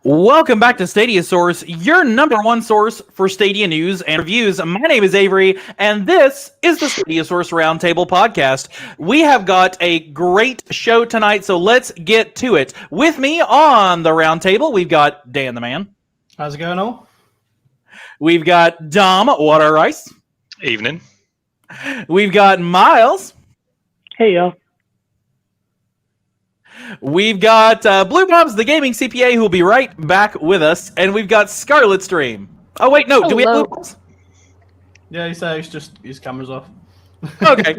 Welcome back to Stadia Source, your number one source for Stadia news and reviews. My name is Avery, and this is the Stadia Source Roundtable podcast. We have got a great show tonight, so let's get to it. With me on the roundtable, we've got Dan the Man. How's it going, all? We've got Dom Water Rice. Evening. We've got Miles. Hey, y'all. We've got Blue Bobs, the gaming CPA, who will be right back with us. And we've got Scarlet Stream. Oh, wait, no. Hello. Do we have Blue Bobs? Yeah, he said his camera's off. Okay.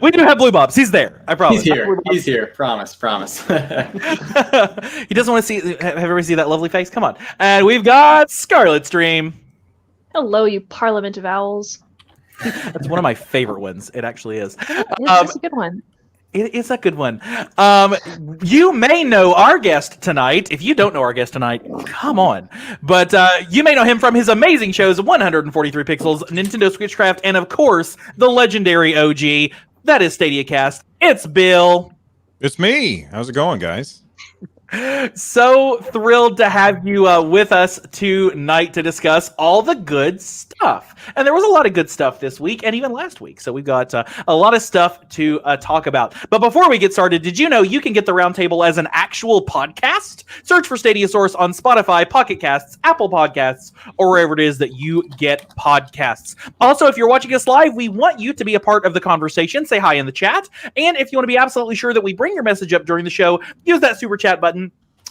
We do have Blue Bobs. He's there. I promise. He's here. Promise. He doesn't want to have everybody see that lovely face. Come on. And we've got Scarlet Stream. Hello, you Parliament of Owls. That's one of my favorite ones. It actually is. It's a good one. It is a good one. You may know our guest tonight. If you don't know our guest tonight, come on. But you may know him from his amazing shows, 143 Pixels, Nintendo Switchcraft, and of course, the legendary OG. That is Stadia Cast. It's Bill. It's me. How's it going, guys? So thrilled to have you with us tonight to discuss all the good stuff. And there was a lot of good stuff this week and even last week. So we've got a lot of stuff to talk about. But before we get started, did you know you can get the Roundtable as an actual podcast? Search for Stadia Source on Spotify, Pocket Casts, Apple Podcasts, or wherever it is that you get podcasts. Also, if you're watching us live, we want you to be a part of the conversation. Say hi in the chat. And if you want to be absolutely sure that we bring your message up during the show, use that super chat button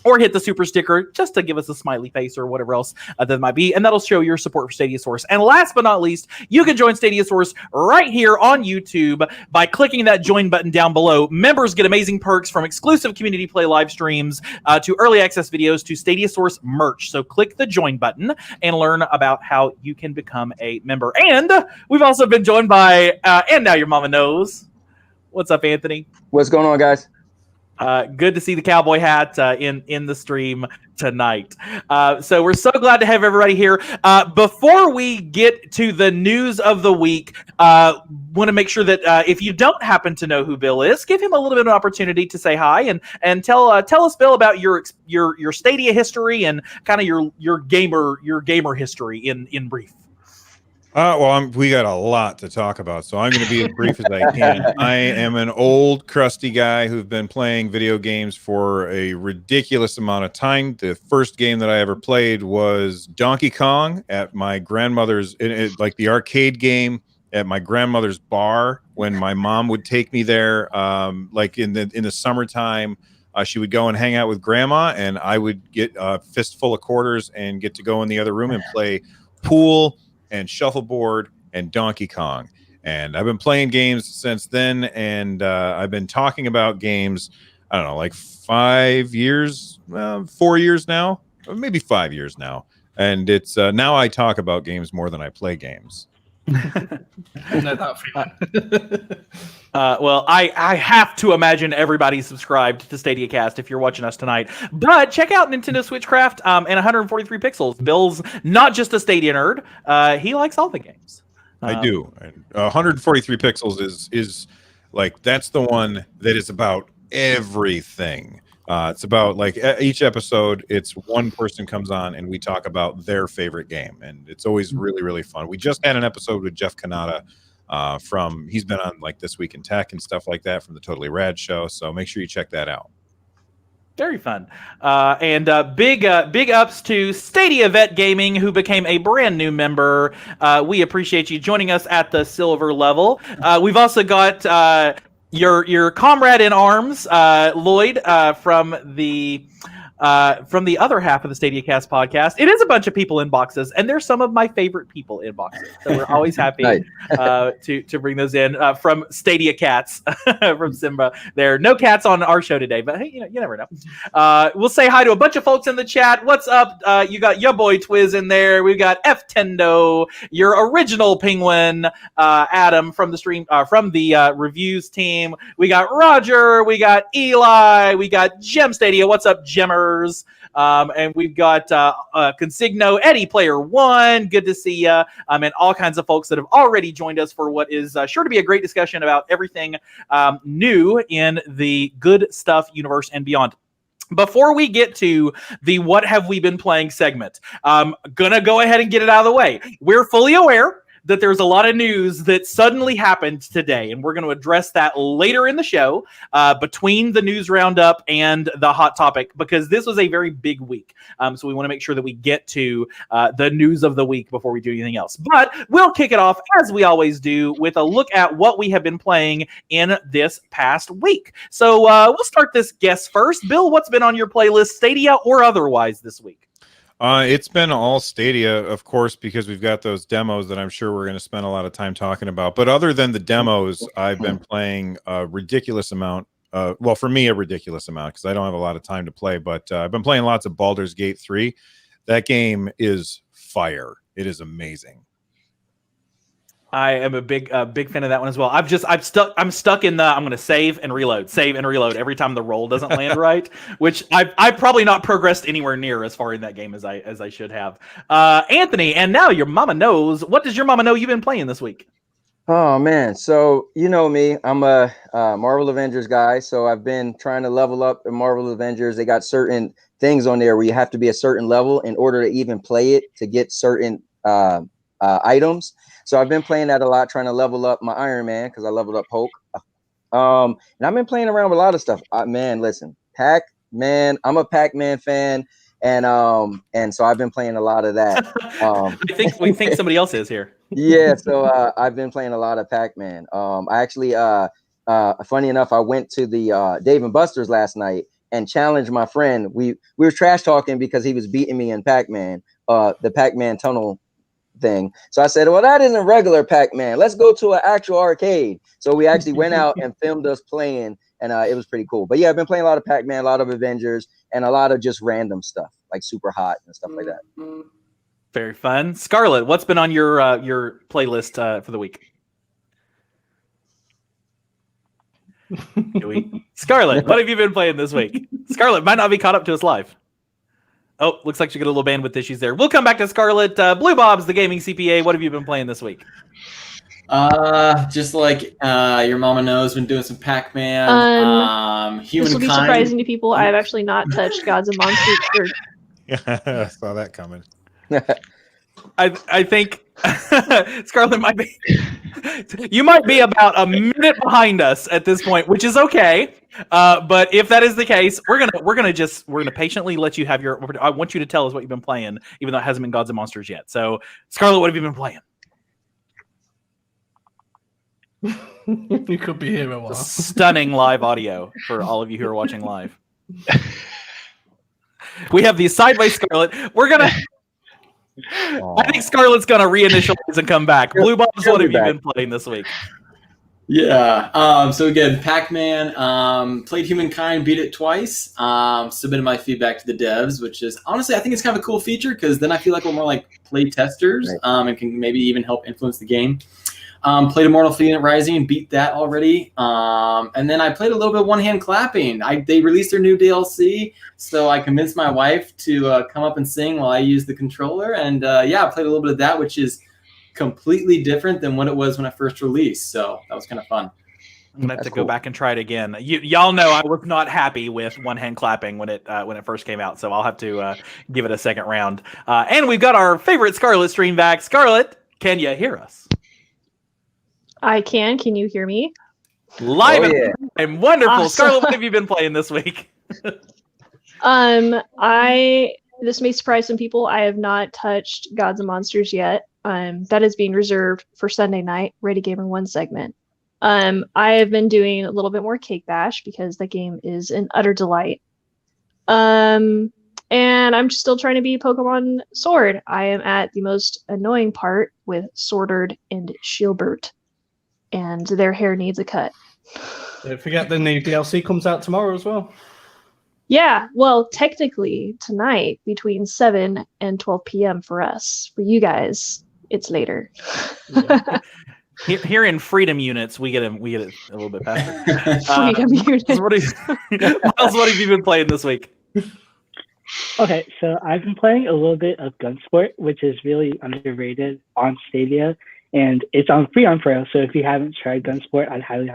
or hit the super sticker just to give us a smiley face or whatever else that might be, and that'll show your support for Stadia Source. And last but not least, you can join Stadia Source right here on YouTube by clicking that join button down below. Members get amazing perks from exclusive community play live streams to early access videos to Stadia Source merch. So click the join button and learn about how you can become a member. And we've also been joined by, and now your mama knows. What's up, Anthony? What's going on, guys? Good to see the cowboy hat in the stream tonight. So we're so glad to have everybody here. Before we get to the news of the week, want to make sure that if you don't happen to know who Bill is, give him a little bit of an opportunity to say hi and tell us, Bill, about your Stadia history and kind of your gamer history in brief. We got a lot to talk about, so I'm going to be as brief as I can. I am an old, crusty guy who's been playing video games for a ridiculous amount of time. The first game that I ever played was Donkey Kong at my grandmother's, like the arcade game at my grandmother's bar when my mom would take me there. Like in the summertime, she would go and hang out with grandma, and I would get a fistful of quarters and get to go in the other room and play pool and shuffleboard and Donkey Kong. And I've been playing games since then, and I've been talking about games, I don't know, like 5 years, 4 years now, or maybe 5 years now. And it's now I talk about games more than I play games. No doubt for you. Well, I have to imagine everybody's subscribed to StadiaCast if you're watching us tonight. But check out Nintendo Switchcraft and 143 Pixels. Bill's not just a Stadia nerd. He likes all the games. I do. 143 Pixels is like, that's the one that is about everything. It's about, like, each episode, it's one person comes on and we talk about their favorite game. And it's always really, really fun. We just had an episode with Jeff Kanata he's been on like This Week in Tech and stuff like that from the Totally Rad show. So make sure you check that out. Very fun. And big ups to Stadia Vet Gaming, who became a brand new member. We appreciate you joining us at the silver level. We've also got your comrade in arms, Lloyd, from the other half of the StadiaCast podcast. It is a bunch of people in boxes, and they're some of my favorite people in boxes. So we're always happy to bring those in from Stadia Cats from Simba. There are no cats on our show today, but hey, you never know. We'll say hi to a bunch of folks in the chat. What's up? You got your boy Twiz in there. We've got F Tendo, your original penguin, Adam from the stream, from the reviews team. We got Roger. We got Eli. We got Gem Stadia. What's up, Gemmer? And we've got Consigno, Eddie Player One. Good to see you. And all kinds of folks that have already joined us for what is sure to be a great discussion about everything new in the good stuff universe and beyond. Before we get to the what have we been playing segment, I'm gonna go ahead and get it out of the way. We're fully aware that there's a lot of news that suddenly happened today, and we're going to address that later in the show between the news roundup and the hot topic, because this was a very big week. So we want to make sure that we get to the news of the week before we do anything else. But we'll kick it off, as we always do, with a look at what we have been playing in this past week. So we'll start this guest first. Bill, what's been on your playlist, Stadia or otherwise, this week? It's been all Stadia, of course, because we've got those demos that I'm sure we're going to spend a lot of time talking about. But other than the demos, I've been playing a ridiculous amount. Well, for me, a ridiculous amount, because I don't have a lot of time to play. But I've been playing lots of Baldur's Gate 3. That game is fire. It is amazing. I am a big fan of that one as well. I'm stuck in the I'm going to save and reload every time the roll doesn't land right, which I've probably not progressed anywhere near as far in that game as I should have. Anthony, and now your mama knows. What does your mama know you've been playing this week? Oh man, so you know me, I'm a Marvel Avengers guy, so I've been trying to level up in Marvel Avengers. They got certain things on there where you have to be a certain level in order to even play it to get certain items. So I've been playing that a lot, trying to level up my Iron Man because I leveled up Hulk. And I've been playing around with a lot of stuff. Man, listen, Pac-Man. I'm a Pac-Man fan, and so I've been playing a lot of that. We think somebody else is here. Yeah, so I've been playing a lot of Pac-Man. I actually, funny enough, I went to the Dave & Buster's last night and challenged my friend. We were trash talking because he was beating me in Pac-Man, the Pac-Man tunnel thing. So I said, well, that isn't regular Pac-Man. Let's go to an actual arcade. So we actually went out and filmed us playing, and it was pretty cool. But yeah, I've been playing a lot of Pac-Man, a lot of Avengers, and a lot of just random stuff like Super Hot and stuff like that. Very fun. Scarlett, what's been on your playlist for the week? Scarlett, what have you been playing this week? Scarlett might not be caught up to us live. Oh, looks like she got a little bandwidth issues there. We'll come back to Scarlett. Blue Bob's the gaming CPA. What have you been playing this week? Just like your mama knows, been doing some Pac-Man. This will be surprising to people. I've actually not touched Gods and Monsters. Yeah, I saw that coming. I think Scarlett might be. You might be about a minute behind us at this point, which is okay. But if that is the case, we're gonna patiently let you have your. I want you to tell us what you've been playing, even though it hasn't been Gods and Monsters yet. So, Scarlett, what have you been playing? You could be here a while. Stunning live audio for all of you who are watching live. We have the sideways Scarlett. We're gonna. I think Scarlett's gonna reinitialize and come back. Blue Bombs, what have you been playing this week? Yeah. So again, Pac-Man. Played Humankind, beat it twice. Submitted my feedback to the devs, which is honestly, I think it's kind of a cool feature because then I feel like we're more like play testers, and can maybe even help influence the game. Played Immortal Phoenix Rising and beat that already. And then I played a little bit of one-hand clapping. They released their new DLC, so I convinced my wife to come up and sing while I used the controller. And yeah, I played a little bit of that, which is completely different than what it was when I first released. So that was kind of fun. I'm gonna have to go back and try it again. Y'all know I was not happy with one-hand clapping when it first came out, so I'll have to give it a second round. And we've got our favorite Scarlett stream back. Scarlett, can you hear us? I can. Can you hear me? Live and wonderful. Awesome. Scarlett, what have you been playing this week? This may surprise some people. I have not touched Gods and Monsters yet. That is being reserved for Sunday night, Ready Gamer 1 segment. I have been doing a little bit more Cake Bash because that game is an utter delight. And I'm still trying to be Pokemon Sword. I am at the most annoying part with Swordard and Shielbert, and their hair needs a cut. Don't forget the new DLC comes out tomorrow as well. Yeah, well, technically tonight between 7 and 12 p.m. for us. For you guys, it's later. Yeah. Here in Freedom Units, we get it a little bit faster. Freedom Units. Miles, what have you been playing this week? Okay, so I've been playing a little bit of Gunsport, which is really underrated on Stadia, and it's free on Pro. So if you haven't tried Gunsport, I'd highly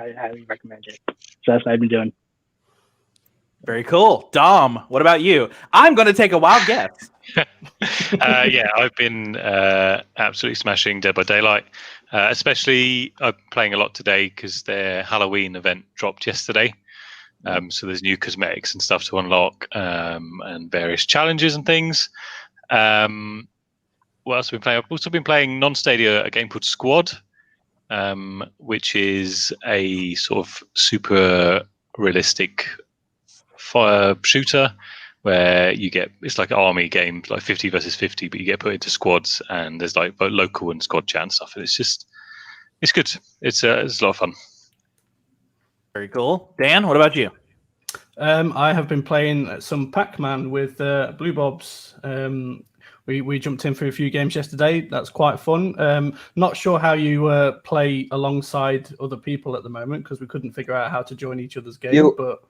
recommend it. So that's what I've been doing. Very cool. Dom, what about you? I'm going to take a wild guess. Yeah, I've been absolutely smashing Dead by Daylight. Especially I'm playing a lot today because their Halloween event dropped yesterday. So there's new cosmetics and stuff to unlock, and various challenges and things. What else have I been playing? I've also been playing non-Stadia, a game called Squad, which is a sort of super realistic fire shooter where you get, it's like an army game, like 50 versus 50, but you get put into squads and there's like both local and squad chat and stuff. And it's good. It's a lot of fun. Very cool. Dan, what about you? I have been playing some Pac-Man with Blue Bobs. We jumped in for a few games yesterday. That's quite fun. Not sure how you play alongside other people at the moment because we couldn't figure out how to join each other's game. But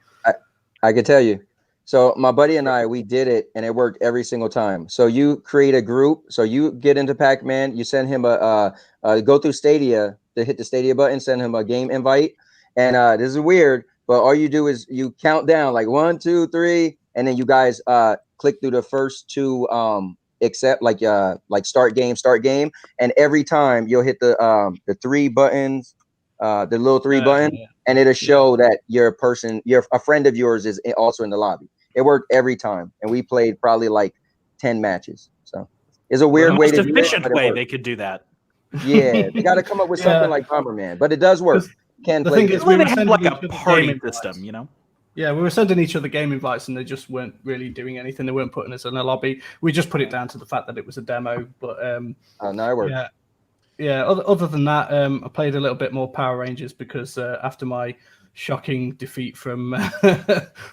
I can tell you. So my buddy and I, we did it, and it worked every single time. So you create a group. So you get into Pac-Man. You send him go through Stadia to hit the Stadia button. Send him a game invite. And this is weird, but all you do is you count down like 1, 2, 3, and then you guys click through the first two except like start game, and every time you'll hit the 3 buttons, the little 3 button, and it'll show that a friend of yours is also in the lobby. It worked every time, and we played probably like 10 matches. So it's a weird way to do it. Efficient way they could do that. Yeah, they got to come up with something like Bomberman, but it does work. The thing is, we have like a party system, you know. Yeah, we were sending each other game invites, and they just weren't really doing anything. They weren't putting us in a lobby. We just put it down to the fact that it was a demo. But no, it worked. Yeah. Other than that, I played a little bit more Power Rangers because after my shocking defeat from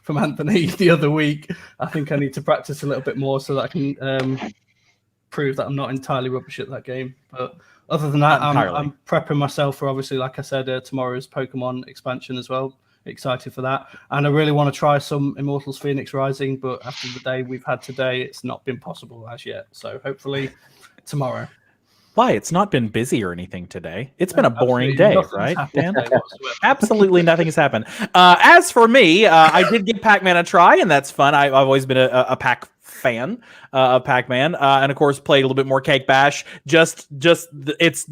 from Anthony the other week, I think I need to practice a little bit more so that I can prove that I'm not entirely rubbish at that game. But other than that, I'm prepping myself for, obviously, like I said, tomorrow's Pokemon expansion as well. Excited for that. And I really want to try some Immortals Phoenix Rising, but after the day we've had today, it's not been possible as yet. So hopefully tomorrow. Why? It's not been busy or anything today. It's been a boring day, right, Dan? Absolutely nothing has happened. As for me, I did give Pac-Man a try, and that's fun. I've always been a Pac fan of Pac-Man, and of course played a little bit more Cake Bash. It's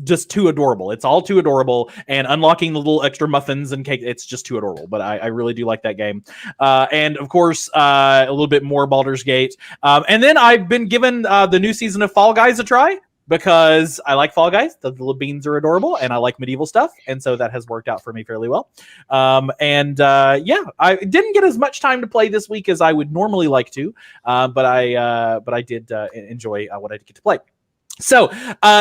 just too adorable. It's all too adorable, and unlocking the little extra muffins and cake, it's just too adorable. But I really do like that game. And of course, a little bit more Baldur's Gate. And then I've been given the new season of Fall Guys a try, because I like Fall Guys. The little beans are adorable, and I like medieval stuff, and so that has worked out for me fairly well. Yeah, I didn't get as much time to play this week as I would normally like to, but I did enjoy what I did get to play. So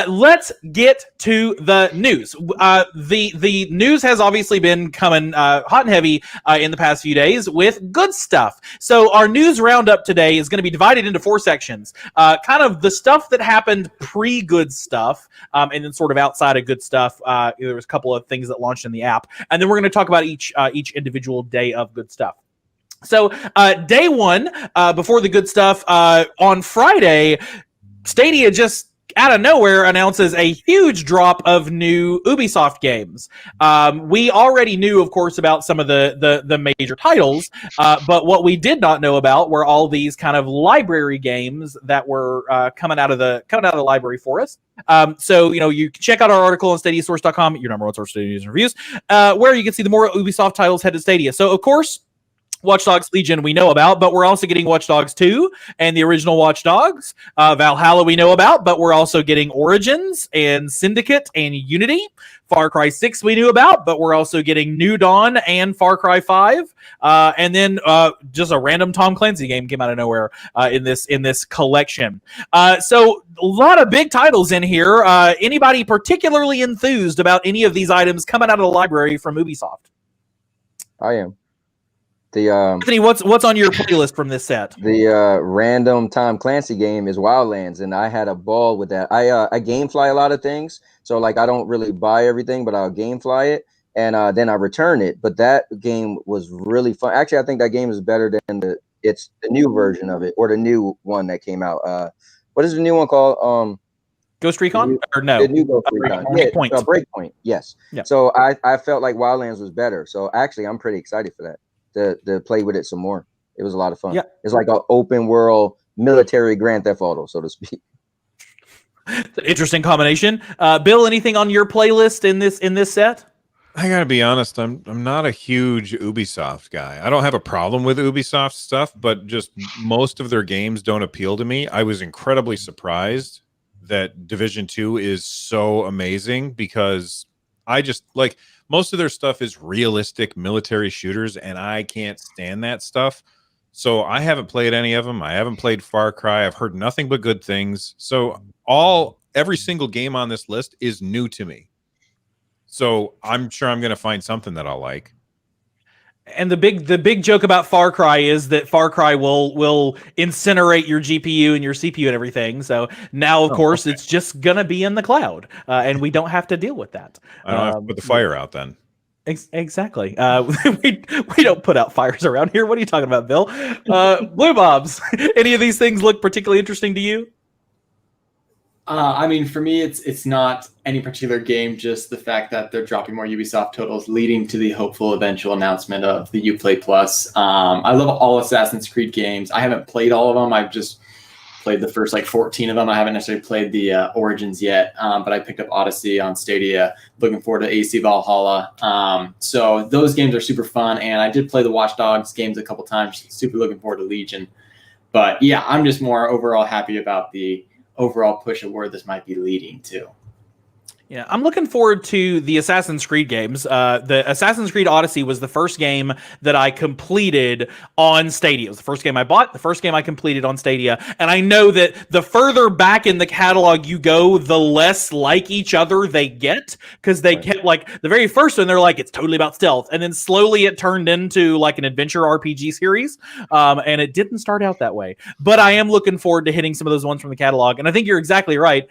let's get to the news. The news has obviously been coming hot and heavy in the past few days with good stuff. So our news roundup today is going to be divided into 4 sections. Kind of the stuff that happened pre-good stuff, and then sort of outside of good stuff. There was a couple of things that launched in the app, and then we're going to talk about each individual day of good stuff. So day one, before the good stuff, on Friday, Stadia just out of nowhere announces a huge drop of new Ubisoft games. We already knew, of course, about some of the major titles, but what we did not know about were all these kind of library games that were coming out of the library for us. So you can check out our article on StadiaSource.com, your number one source for Stadia news and reviews, where you can see the more Ubisoft titles headed to Stadia. So of course, Watch Dogs Legion we know about, but we're also getting Watch Dogs 2 and the original Watch Dogs. Valhalla we know about, but we're also getting Origins and Syndicate and Unity. Far Cry 6 we knew about, but we're also getting New Dawn and Far Cry 5. And then just a random Tom Clancy game came out of nowhere in this collection. So a lot of big titles in here. Anybody particularly enthused about any of these items coming out of the library from Ubisoft? I am. Anthony, what's on your playlist from this set? The random Tom Clancy game is Wildlands, and I had a ball with that. I gamefly a lot of things, so like I don't really buy everything, but I'll gamefly it, and then I return it. But that game was really fun. Actually, I think that game is better than the new version of it, or the new one that came out. What is the new one called? Ghost Recon? Or no? The new Ghost Recon. Breakpoint. Breakpoint, yes. Yeah. So I felt like Wildlands was better. So actually, I'm pretty excited for that. To play with it some more. It was a lot of fun. Yeah. It's like an open world military Grand Theft Auto, so to speak. Interesting combination. Bill, anything on your playlist in this set? I gotta be honest, I'm not a huge Ubisoft guy. I don't have a problem with Ubisoft stuff, but just most of their games don't appeal to me. I was incredibly surprised that Division 2 is so amazing, because I just like most of their stuff is realistic military shooters, and I can't stand that stuff. So I haven't played any of them. I haven't played Far Cry. I've heard nothing but good things. So every single game on this list is new to me. So I'm sure I'm going to find something that I'll like. And the big joke about Far Cry is that Far Cry will incinerate your GPU and your CPU and everything. So now, of course, it's just gonna be in the cloud, and we don't have to deal with that. I don't have to put the fire out then. Exactly. We don't put out fires around here. What are you talking about, Bill? Blue Bobs. Any of these things look particularly interesting to you? I mean, for me, it's not any particular game, just the fact that they're dropping more Ubisoft titles, leading to the hopeful eventual announcement of the Uplay Plus. I love all Assassin's Creed games. I haven't played all of them. I've just played the first 14 of them. I haven't necessarily played the Origins yet, but I picked up Odyssey on Stadia. Looking forward to AC Valhalla. So those games are super fun, and I did play the Watch Dogs games a couple times. Super looking forward to Legion. But yeah, I'm just more overall happy about the overall push of where this might be leading to. Yeah, I'm looking forward to the Assassin's Creed games. The Assassin's Creed Odyssey was the first game that I completed on Stadia. It was the first game I bought, the first game I completed on Stadia. And I know that the further back in the catalog you go, the less like each other they get, because they kept the very first one, they're like, it's totally about stealth. And then slowly it turned into like an adventure RPG series. And it didn't start out that way. But I am looking forward to hitting some of those ones from the catalog. And I think you're exactly right.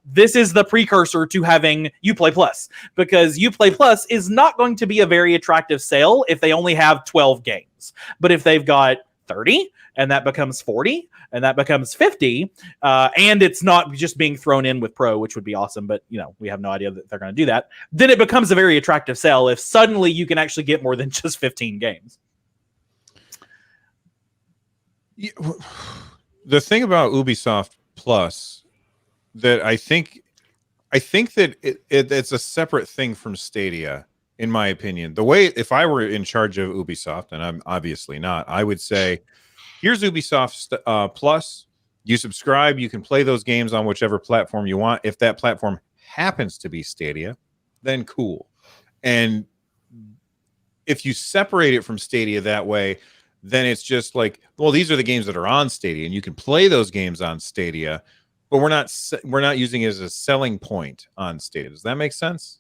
This is the precursor to having Uplay Plus, because Uplay Plus is not going to be a very attractive sale if they only have 12 games. But if they've got 30 and that becomes 40 and that becomes 50, and it's not just being thrown in with Pro, which would be awesome, but we have no idea that they're going to do that, then it becomes a very attractive sale if suddenly you can actually get more than just 15 games. The thing about Ubisoft Plus that I think that it's a separate thing from Stadia, in my opinion. The way, if I were in charge of Ubisoft, and I'm obviously not, I would say, here's Ubisoft Plus. You subscribe, you can play those games on whichever platform you want. If that platform happens to be Stadia, then cool. And if you separate it from Stadia that way, then it's just like, well, these are the games that are on Stadia, and you can play those games on Stadia, but we're not using it as a selling point on Stadia. Does that make sense?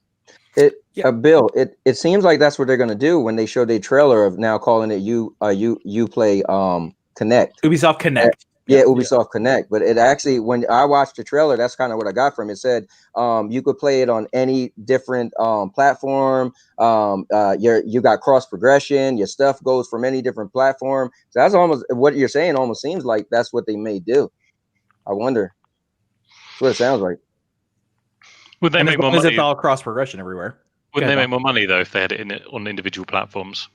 Bill, it seems like that's what they're going to do when they show their trailer of now calling it Uplay Connect. Ubisoft Connect. Yeah, Ubisoft Connect. But it actually, when I watched the trailer, that's kind of what I got from it. It said you could play it on any different platform. You got cross progression. Your stuff goes from any different platform. So that's almost what you're saying. Almost seems like that's what they may do. I wonder. That's what it sounds like. Would they make more money? money? It's all cross progression everywhere. Wouldn't they make more money though if they had it on individual platforms?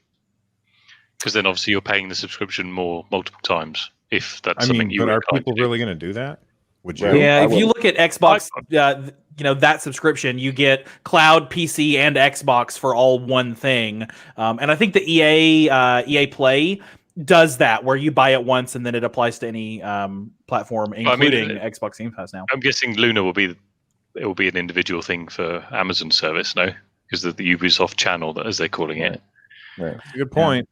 Because then obviously you're paying the subscription multiple times. If that's something you. But are people really going to do that? Would you? Yeah, if you look at Xbox, that subscription, you get cloud, PC, and Xbox for all one thing. And I think the EA Play does that, where you buy it once and then it applies to any platform, including Xbox Game Pass now. I'm guessing Luna will be an individual thing for Amazon service, no? Because the Ubisoft channel, as they're calling it. Right. Good point.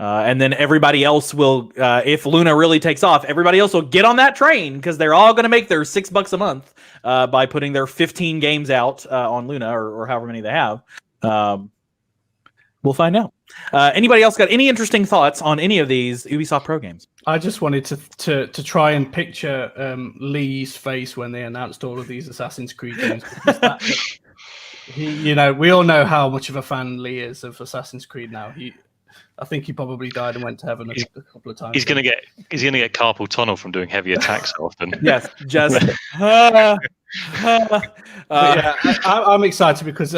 And then everybody else will, if Luna really takes off, everybody else will get on that train because they're all going to make their $6 a month by putting their 15 games out on Luna or however many they have. We'll find out. Anybody else got any interesting thoughts on any of these Ubisoft Pro games? I just wanted to try and picture Lee's face when they announced all of these Assassin's Creed games. We all know how much of a fan Lee is of Assassin's Creed now. I think he probably died and went to heaven a couple of times. He's gonna get carpal tunnel from doing heavy attacks often. Yes, just. I'm excited because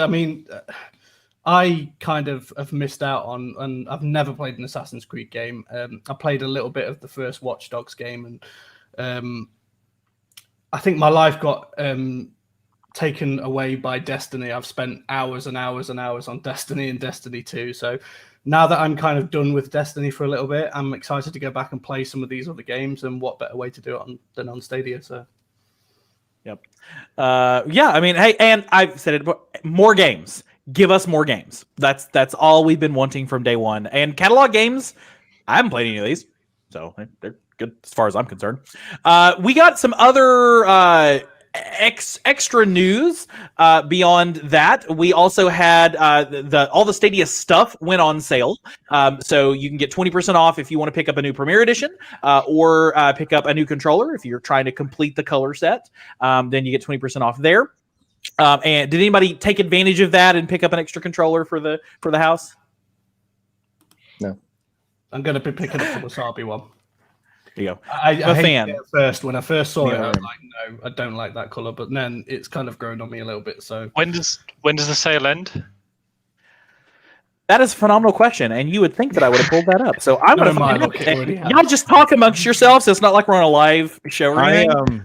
I kind of have missed out on, and I've never played an Assassin's Creed game. I played a little bit of the first Watch Dogs game, and I think my life got taken away by Destiny. I've spent hours and hours and hours on Destiny and Destiny 2. So now that I'm kind of done with Destiny for a little bit, I'm excited to go back and play some of these other games, and what better way to do it than on Stadia. So, yep. Hey, and I've said it before, more games. Give us more games. That's all we've been wanting from day one. And catalog games, I haven't played any of these, so they're good as far as I'm concerned. We got some other extra news beyond that. We also had all the Stadia stuff went on sale, so you can get 20% off if you want to pick up a new Premier Edition or pick up a new controller if you're trying to complete the color set. Then you get 20% off there. And did anybody take advantage of that and pick up an extra controller for the house? No, I'm going to be picking up the Wasabi one. There you go. I hated fan. it at first. When I first saw it, I was like, no, I don't like that color. But then it's kind of grown on me a little bit. So when does the sale end? That is a phenomenal question, and you would think that I would have pulled that up. So I'm going to find out. Y'all just talk amongst yourselves. It's not like we're on a live show or anything.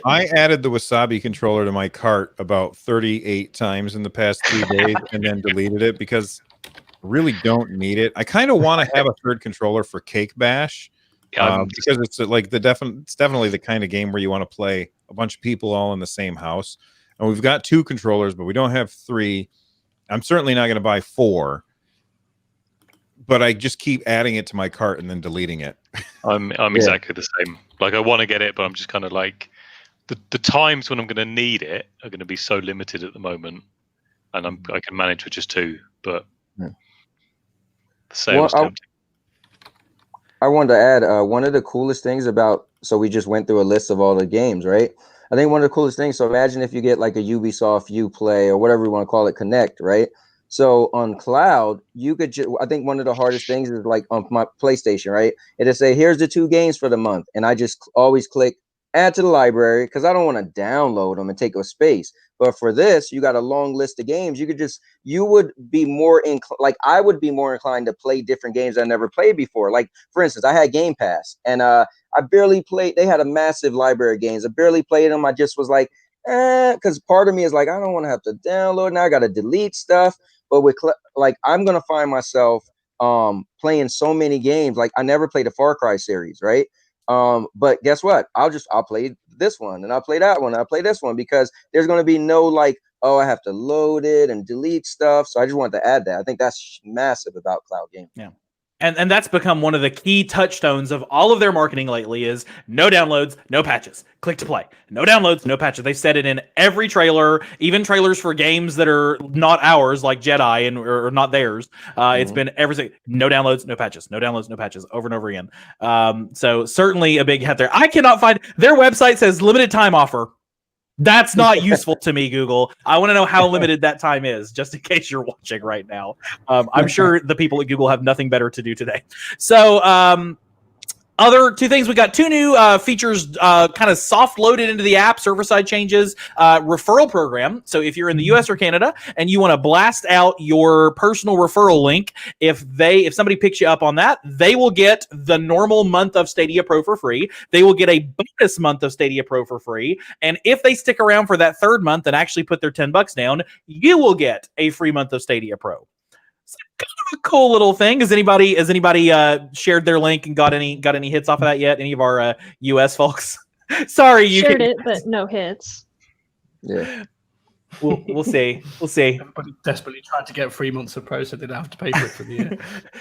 I added the Wasabi controller to my cart about 38 times in the past 2 days and then deleted it because I really don't need it. I kind of want to have a third controller for Cake Bash because it's it's definitely the kind of game where you want to play a bunch of people all in the same house. And we've got 2 controllers, but we don't have 3. I'm certainly not going to buy 4. But I just keep adding it to my cart and then deleting it. I'm exactly the same. Like I want to get it, but I'm just kind of like the times when I'm going to need it are going to be so limited at the moment, and I can manage with just 2. But the sales tempting. I wanted to add one of the coolest things about. So we just went through a list of all the games, right? I think one of the coolest things. So imagine if you get like a Ubisoft Uplay or whatever you want to call it, Connect, right? So on cloud, you could. I think one of the hardest things is like on my PlayStation, right? It'll say, "Here's the 2 games for the month," and I just always click add to the library, because I don't want to download them and take up space. But for this, you got a long list of games. You would be more like I would be more inclined to play different games I never played before. Like, for instance, I had Game Pass, and I barely played. They had a massive library of games. I barely played them. I just was like, because part of me is like, I don't want to have to download. Now I got to delete stuff. But with like, I'm gonna find myself playing so many games. Like, I never played the Far Cry series, right? But guess what? I'll play this one, and I'll play that one, and I'll play this one, because there's going to be no like, oh, I have to load it and delete stuff. So I just wanted to add that. I think that's massive about cloud gaming. Yeah. And that's become one of the key touchstones of all of their marketing lately is no downloads, no patches. Click to play. No downloads, no patches. They've said it in every trailer, even trailers for games that are not ours, like Jedi or not theirs. It's been everything. No downloads, no patches. No downloads, no patches. Over and over again. So certainly a big hit there. I cannot find their website says limited time offer. That's not useful to me, Google. I want to know how limited that time is, just in case you're watching right now. I'm sure the people at Google have nothing better to do today. So, other two things, we got two new features kind of soft loaded into the app, server-side changes, referral program. So if you're in the US or Canada and you want to blast out your personal referral link, if somebody picks you up on that, they will get the normal month of Stadia Pro for free. They will get a bonus month of Stadia Pro for free. And if they stick around for that third month and actually put their $10 down, you will get a free month of Stadia Pro. It's kind of a cool little thing. Has anybody shared their link and got any hits off of that yet? Any of our US folks? Sorry, you shared it, but no hits. Yeah, we'll see. We'll see. Everybody desperately tried to get 3 months of Pro, so they didn't have to pay for it for the year.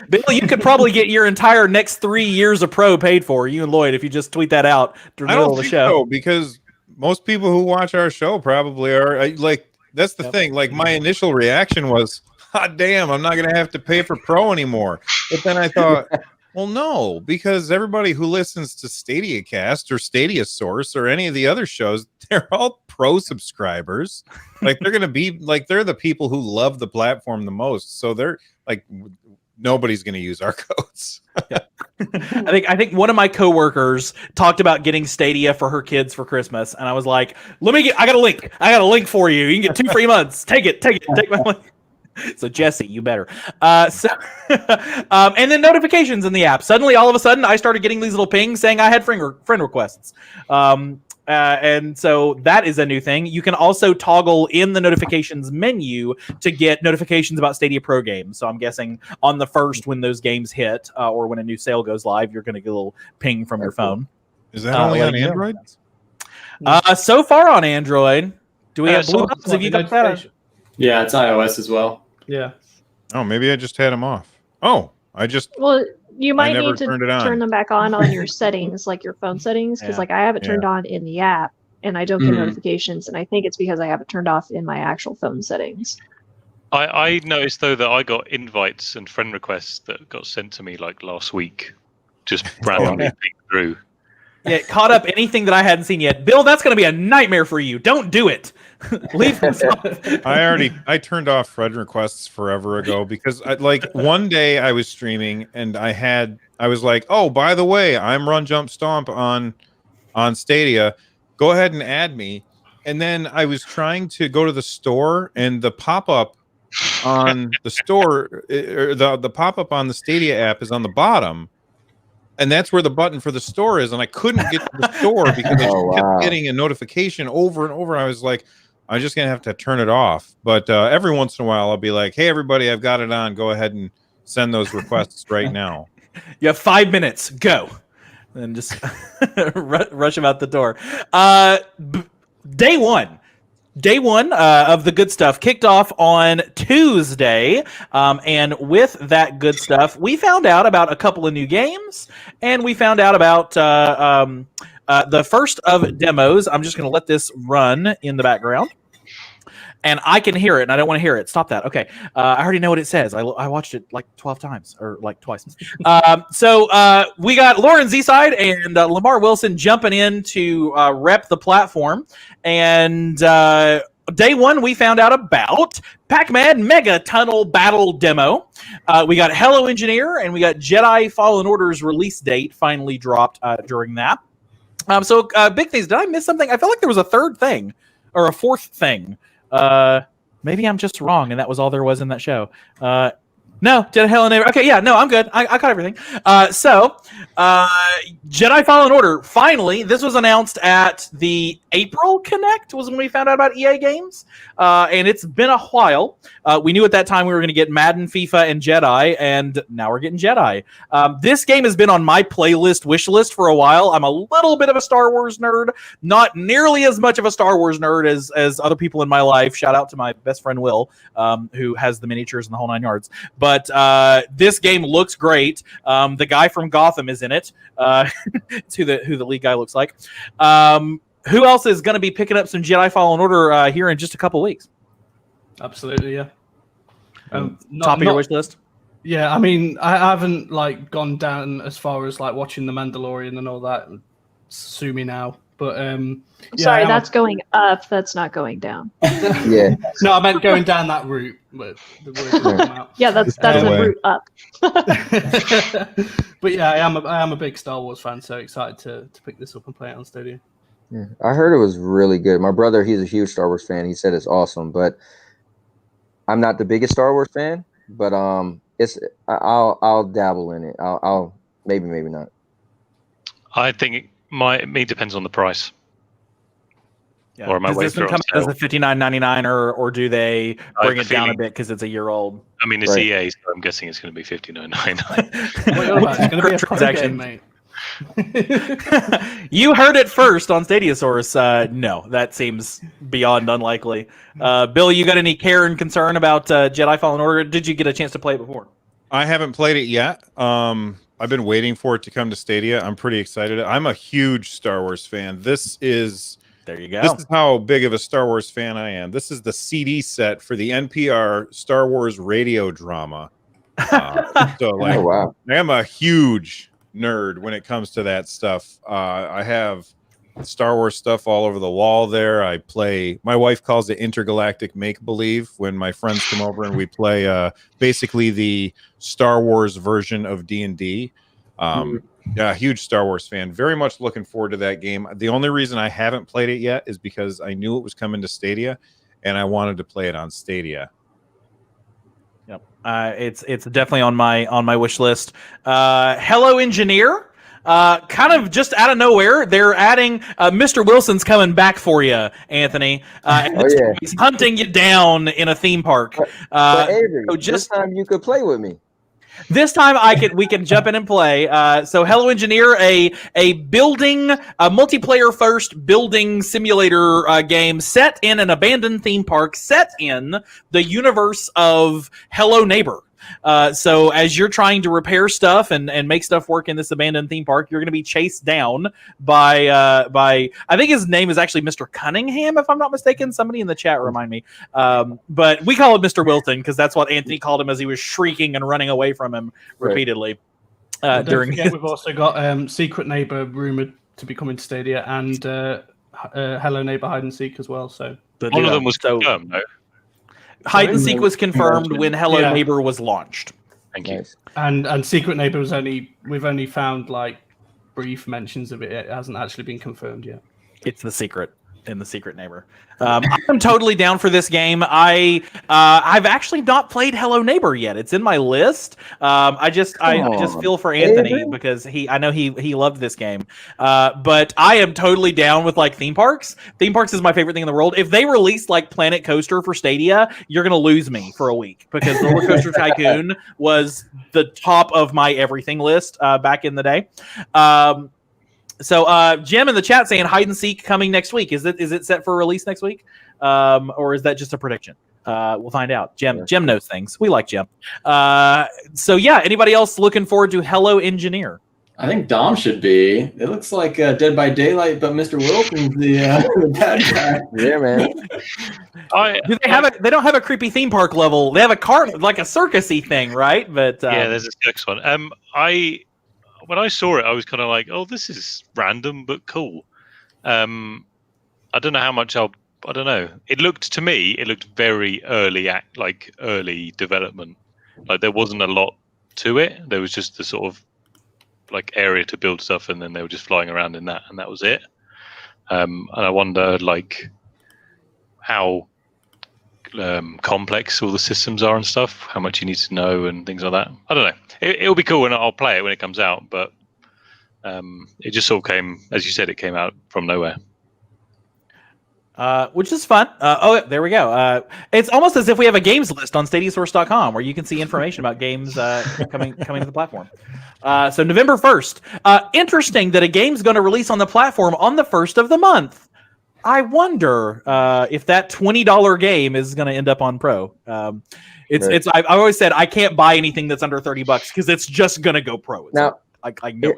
Bill, you could probably get your entire next 3 years of Pro paid for. You and Lloyd, if you just tweet that out during the middle of the show. So, because most people who watch our show probably are like. That's the thing. Like, my initial reaction was, "Hot damn, I'm not going to have to pay for Pro anymore." But then I thought, well, no, because everybody who listens to Stadia Cast or Stadia Source or any of the other shows, they're all Pro subscribers. Like, they're going to be like, they're the people who love the platform the most. So they're like, nobody's going to use our codes. I think one of my coworkers talked about getting Stadia for her kids for Christmas, and I was like, I got a link for you. You can get 2 free months. Take my link. So Jesse, you better. And then notifications in the app. Suddenly, all of a sudden, I started getting these little pings saying I had friend requests. And so that is a new thing. You can also toggle in the notifications menu to get notifications about Stadia Pro games. So I'm guessing on the first, when those games hit or when a new sale goes live, you're going to get a little ping from your phone. Is that only on Android? So far on Android. Do we have blue buttons? Have you got that? Yeah, it's iOS as well. Yeah. Oh, maybe I just had them off. Oh, Well, you might never need to turned it on. turn them back on your settings, like your phone settings, because like I have it turned on in the app and I don't get notifications, and I think it's because I have it turned off in my actual phone settings. I noticed though that I got invites and friend requests that got sent to me like last week, just randomly pinged through. Yeah, it caught up anything that I hadn't seen yet. Bill, that's going to be a nightmare for you. Don't do it. Leave this off. I turned off friend requests forever ago because one day I was streaming and I was like, oh, by the way, I'm RunJumpStomp on Stadia. Go ahead and add me. And then I was trying to go to the store, and the pop-up on the store, or the pop-up on the Stadia app is on the bottom. And that's where the button for the store is. And I couldn't get to the store because I just kept getting a notification over and over. I was like, I'm just going to have to turn it off. But every once in a while, I'll be like, hey, everybody, I've got it on. Go ahead and send those requests right now. You have 5 minutes. Go. And just rush them out the door. Day one of the good stuff kicked off on Tuesday, and with that good stuff, we found out about a couple of new games, and we found out about the first of demos. I'm just going to let this run in the background, and I can hear it, and I don't want to hear it. Stop that. Okay. I already know what it says. I watched it like 12 times, or like twice. So we got Lauren Z-Side and Lamar Wilson jumping in to rep the platform. And day one, we found out about Pac-Man Mega Tunnel Battle Demo. We got Hello Engineer, and we got Jedi Fallen Order's release date finally dropped during that. So big things. Did I miss something? I felt like there was a third thing or a fourth thing. Maybe I'm just wrong, and that was all there was in that show. No, Jedi Hell and okay, yeah, no, I'm good. I caught everything. Jedi Fallen Order. Finally, this was announced at the April Connect. Was when we found out about EA Games, and it's been a while. We knew at that time we were going to get Madden, FIFA, and Jedi, and now we're getting Jedi. This game has been on my playlist wish list for a while. I'm a little bit of a Star Wars nerd, not nearly as much of a Star Wars nerd as other people in my life. Shout out to my best friend Will, who has the miniatures and the whole 9 yards. But this game looks great. The guy from Gotham is in it. It's who the lead guy looks like. Who else is going to be picking up some Jedi Fallen Order here in just a couple weeks? Absolutely, yeah. Top of your wish list? Yeah, I mean, I haven't like gone down as far as like watching The Mandalorian and all that. Sue me now, but Sorry, that's going up. That's not going down. Yeah. No, I meant going down that route. But the word didn't come out. Yeah, that's a route up. But yeah, I am a big Star Wars fan, so excited to pick this up and play it on Stadia. Yeah, I heard it was really good. My brother, he's a huge Star Wars fan. He said it's awesome, but I'm not the biggest Star Wars fan. But I'll dabble in it. I'll maybe not. I think it depends on the price. Yeah. Or am I Does this waiting one for come out as a $59.99 or do they bring it down a bit because it's a year old? I mean, it's Right. EA, so I'm guessing it's going to be $59.99. What are you about? It's going to be a Transaction. transaction, mate. You heard it first on Stadiasaurus. No, that seems beyond unlikely. Bill, you got any care and concern about Jedi Fallen Order? Did you get a chance to play it before? I haven't played it yet. I've been waiting for it to come to Stadia. I'm pretty excited. I'm a huge Star Wars fan. There you go. This is how big of a Star Wars fan I am. This is the CD set for the NPR Star Wars radio drama. So, like, Oh wow. I am a huge nerd when it comes to that stuff. I have Star Wars stuff all over the wall there. I play, my wife calls it intergalactic make-believe when my friends come over and we play basically the Star Wars version of D&D. Yeah, huge Star Wars fan. Very much looking forward to that game. The only reason I haven't played it yet is because I knew it was coming to Stadia and I wanted to play it on Stadia. Yep. It's definitely on my wish list. Hello Engineer. Kind of just out of nowhere, they're adding Mr. Wilson's coming back for you, Anthony. Yeah. He's hunting you down in a theme park. But Avery, so this time you could play with me. This time we can jump in and play. So Hello Engineer, a building, a multiplayer first building simulator game set in an abandoned theme park, set in the universe of Hello Neighbor. So as you're trying to repair stuff and make stuff work in this abandoned theme park, you're going to be chased down by I think his name is actually Mr. Cunningham, if I'm not mistaken. Somebody in the chat remind me. But we call him Mr. Wilson because that's what Anthony called him as he was shrieking and running away from him repeatedly. During we've also got Secret Neighbor rumored to be coming to Stadia and Hello Neighbor Hide and Seek as well. So One of them was confirmed, though. Hide and Seek was confirmed when Hello Neighbor was launched. Thank you. Nice. and Secret Neighbor we've only found like brief mentions of it. It hasn't actually been confirmed yet. It's the secret in the Secret Neighbor. I'm totally down for this game. I've actually not played Hello Neighbor yet. It's in my list. I just feel for Anthony because I know he loved this game. But I am totally down with like theme parks. Theme parks is my favorite thing in the world. If they release like Planet Coaster for Stadia, you're gonna lose me for a week because Roller Coaster Tycoon was the top of my everything list back in the day. So Jim in the chat saying Hide and Seek coming next week. Is it set for release next week? Or is that just a prediction? We'll find out. Jim knows things. We like Jim. So yeah, anybody else looking forward to Hello Engineer? I think Dom should be. It looks like Dead by Daylight, but Mr. Wilson's the bad guy. Yeah, man. They don't have a creepy theme park level. They have a car like a circusy thing, right? But yeah, there's a circus one. When I saw it, I was kind of like, "Oh, this is random but cool." I don't know how much I don't know. It looked very early early development. Like there wasn't a lot to it. There was just the sort of like area to build stuff, and then they were just flying around in that, and that was it. And I wonder like how complex all the systems are and stuff, how much you need to know and things like that. I don't know. It'll be cool, and I'll play it when it comes out, but it just sort of came, as you said, it came out from nowhere. Which is fun. There we go. It's almost as if we have a games list on StadiaSource.com where you can see information about games coming to the platform. So November 1st. Interesting that a game's going to release on the platform on the 1st of the month. I wonder if that $20 game is going to end up on Pro. I've always said I can't buy anything that's under $30 because it's just going to go Pro. Now, I know.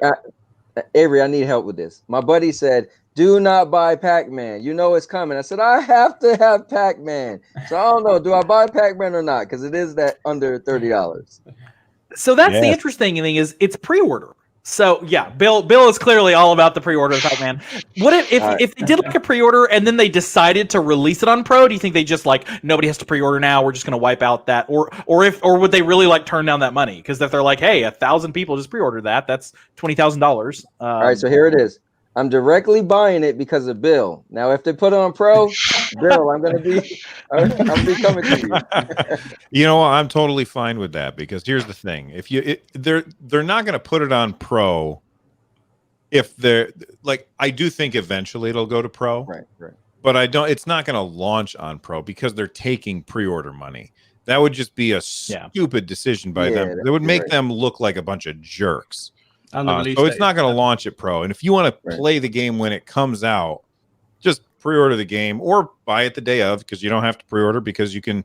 Avery, I need help with this. My buddy said, do not buy Pac-Man. You know it's coming. I said, I have to have Pac-Man. So I don't know. Do I buy Pac-Man or not? Because it is that under $30. So that's the interesting thing is it's pre-order. So yeah, Bill is clearly all about the pre-order of Pac-Man. What if they did like a pre-order and then they decided to release it on Pro? Do you think they just like nobody has to pre-order now? We're just going to wipe out that, or would they really like turn down that money? Because if they're like, hey, 1,000 people just pre-ordered that, that's $20,000. All right, so here it is. I'm directly buying it because of Bill. Now, if they put it on Pro, Bill, I'm gonna be coming to you. You know, I'm totally fine with that because here's the thing: if they're not gonna put it on Pro, if they're like, I do think eventually it'll go to Pro, right. But it's not gonna launch on Pro because they're taking pre-order money. That would just be a stupid decision by them. It would make them look like a bunch of jerks. So it's not going to launch at Pro. And if you want to play the game when it comes out, just pre-order the game or buy it the day of because you don't have to pre-order because you can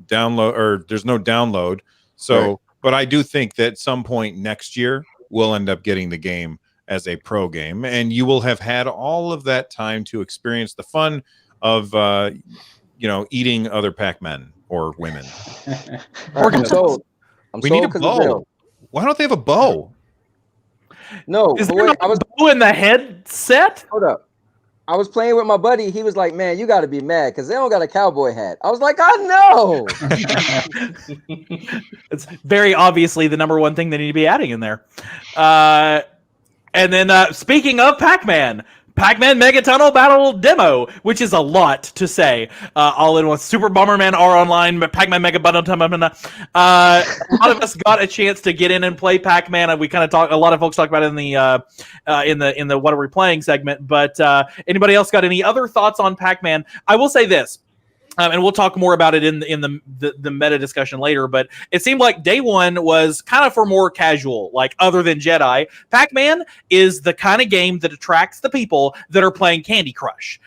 download or there's no download. So, but I do think that at some point next year, we'll end up getting the game as a Pro game. And you will have had all of that time to experience the fun of, eating other Pac-Men or women. I'm sold. We need a bow. Why don't they have a bow? No, is there a bow in the headset? Hold up. I was playing with my buddy. He was like, man, you got to be mad because they don't got a cowboy hat. I was like, I know. It's very obviously the number one thing they need to be adding in there. And then speaking of Pac-Man Megatunnel Battle Demo, which is a lot to say. All in one. Super Bomberman R Online, Pac-Man Mega Battle Demo. A lot of us got a chance to get in and play Pac-Man. We kind of talked. A lot of folks talked about it in the What Are We Playing segment. But anybody else got any other thoughts on Pac-Man? I will say this. And we'll talk more about it in the meta discussion later, but it seemed like day one was kind of for more casual, like other than Jedi. Pac-Man is the kind of game that attracts the people that are playing Candy Crush.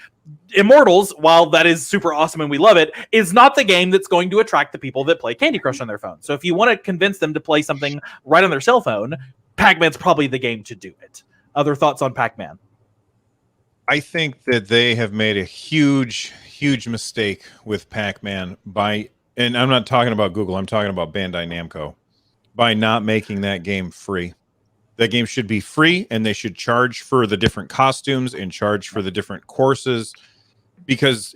Immortals, while that is super awesome and we love it, is not the game that's going to attract the people that play Candy Crush on their phone. So if you want to convince them to play something right on their cell phone, Pac-Man's probably the game to do it. Other thoughts on Pac-Man? I think that they have made a huge mistake with Pac-Man and I'm not talking about Google, I'm talking about Bandai Namco, by not making that game free. That game should be free, and they should charge for the different costumes and charge for the different courses, because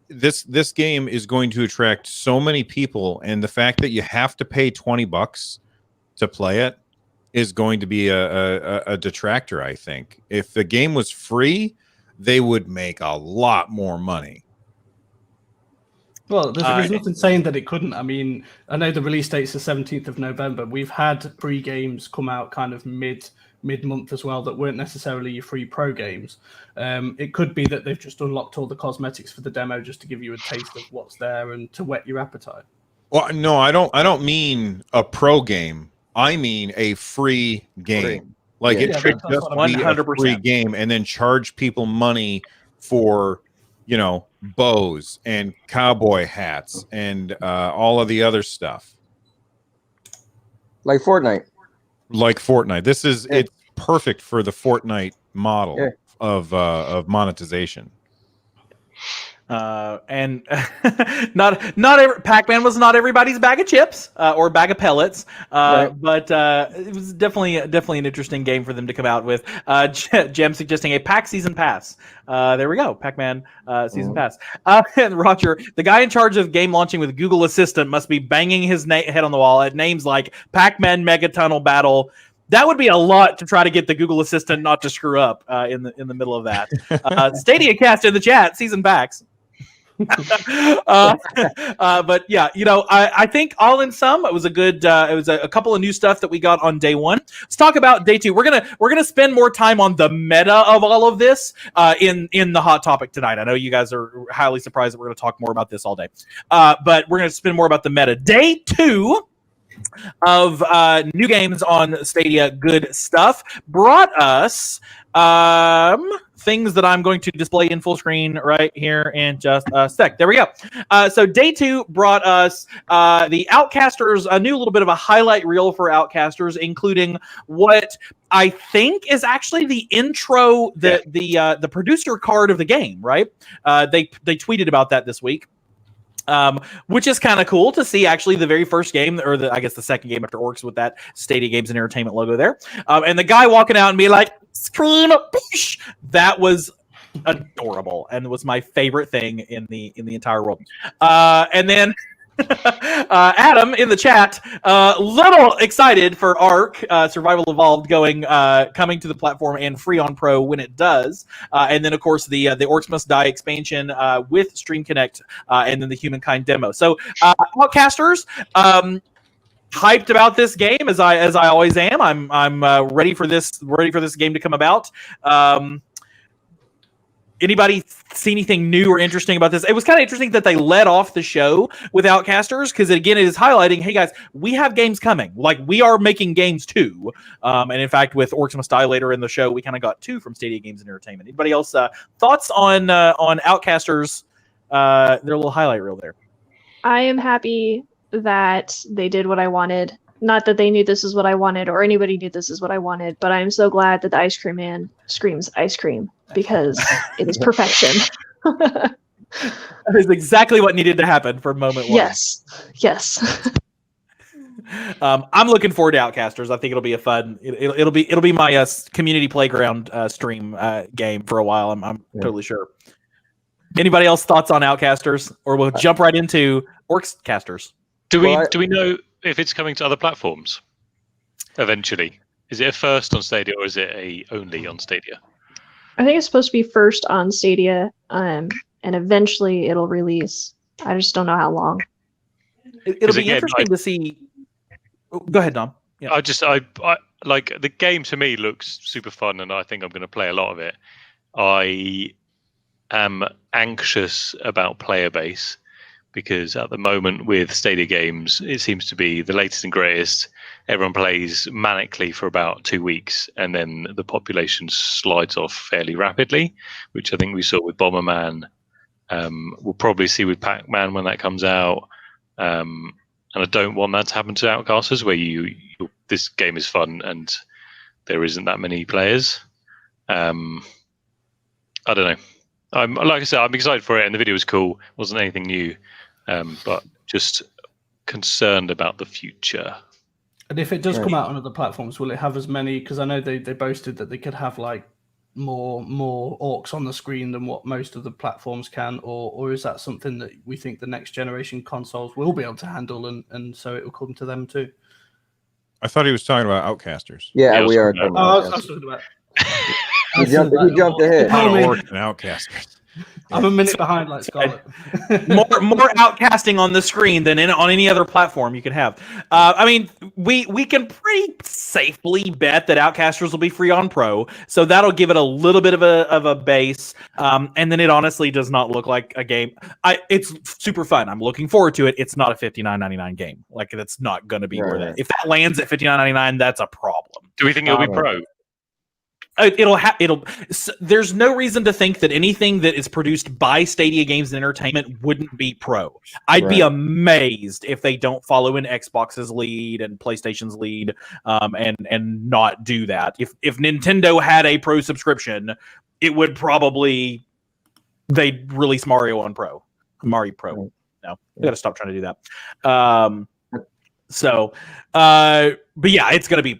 this game is going to attract so many people, and the fact that you have to pay $20 to play it is going to be a detractor, I think. If the game was free, they would make a lot more money. Well, there's nothing saying that it couldn't. I mean, I know the release date's the 17th of November. We've had free games come out kind of mid-month as well that weren't necessarily your free Pro games. It could be that they've just unlocked all the cosmetics for the demo just to give you a taste of what's there and to whet your appetite. Well, no, I don't mean a Pro game. I mean a free game. Like it should just be a free game, and then charge people money for, bows and cowboy hats and all of the other stuff. Like Fortnite. This is it's perfect for the Fortnite model of monetization. And Pac-Man was not everybody's bag of chips or bag of pellets, but it was definitely an interesting game for them to come out with. Jem suggesting a Pac season pass. There we go, Pac-Man season pass. And Roger, the guy in charge of game launching with Google Assistant, must be banging his head on the wall at names like Pac-Man Megatunnel Battle, That would be a lot to try to get the Google Assistant not to screw up in the middle of that. Stadia Cast in the chat, season packs. But yeah, I think all in sum, it was a good. It was a couple of new stuff that we got on day one. Let's talk about day two. We're gonna spend more time on the meta of all of this in the hot topic tonight. I know you guys are highly surprised that we're gonna talk more about this all day, but we're gonna spend more about the meta. Day two of new games on Stadia, good stuff, brought us things that I'm going to display in full screen right here in just a sec. There we go. So day two brought us the Outcasters, a new little bit of a highlight reel for Outcasters, including what I think is actually the intro, the producer card of the game, right? They tweeted about that this week. Which is kind of cool to see actually the very first game, or I guess the second game after Orcs with that Stadia Games and Entertainment logo there. And the guy walking out and be like, scream, boosh! That was adorable and was my favorite thing in the entire world. And then Adam in the chat, little excited for Ark Survival Evolved coming to the platform and free on Pro when it does, and then of course the Orcs Must Die expansion with Stream Connect, and then the Humankind demo. So Outcasters, hyped about this game as I always am. I'm ready for this game to come about. Anybody see anything new or interesting about this? It was kind of interesting that they led off the show with Outcasters, because again, it is highlighting, hey guys, we have games coming. Like, we are making games too. And in fact, with Orcs Must Die later in the show, we kind of got 2 from Stadia Games and Entertainment. Anybody else thoughts on Outcasters? Their little highlight reel there. I am happy that they did what I wanted. Not that they knew this is what I wanted, or anybody knew this is what I wanted, but I'm so glad that the Ice Cream Man screams ice cream, because it is perfection. That is exactly what needed to happen for moment one. Yes. I'm looking forward to Outcasters. I think it'll be a fun. It'll be my community playground stream game for a while. I'm totally sure. Anybody else thoughts on Outcasters, or we'll jump right into Orcscasters? Do we know if it's coming to other platforms eventually? Is it a first on Stadia, or is it a only on Stadia? I think it's supposed to be first on Stadia, and eventually it'll release. I just don't know how long. It'll be interesting to see. Go ahead, Dom. Yeah. I like the game. To me, looks super fun, and I think I'm going to play a lot of it. I am anxious about player base, because at the moment with Stadia games, it seems to be the latest and greatest. Everyone plays manically for about 2 weeks, and then the population slides off fairly rapidly, which I think we saw with Bomberman. We'll probably see with Pac-Man when that comes out. And I don't want that to happen to Outcasters, where this game is fun and there isn't that many players. I don't know. Like I said, I'm excited for it, and the video was cool. It wasn't anything new. But just concerned about the future. And if it does come out on other platforms, will it have as many? Because I know they boasted that they could have like more orcs on the screen than what most of the platforms can, or is that something that we think the next generation consoles will be able to handle, and so it will come to them too? I thought he was talking about Outcasters. Yeah, we are. I was talking about. He jumped ahead. Orcs and Outcasters. I'm a minute behind, like Scarlet. more outcasting on the screen than on any other platform you could have. I mean, we can pretty safely bet that Outcasters will be free on Pro, so that'll give it a little bit of a base. And then it honestly does not look like a game. It's super fun. I'm looking forward to it. It's not a $59.99 game. Like, that's not going to be worth it. If that lands at $59.99, that's a problem. Do we think it'll be Pro? There's no reason to think that anything that is produced by Stadia Games and Entertainment wouldn't be Pro. I'd be amazed if they don't follow in Xbox's lead and PlayStation's lead, and not do that. If Nintendo had a Pro subscription, it would probably, they'd release Mario Pro. No, we got to stop trying to do that. But yeah, it's gonna be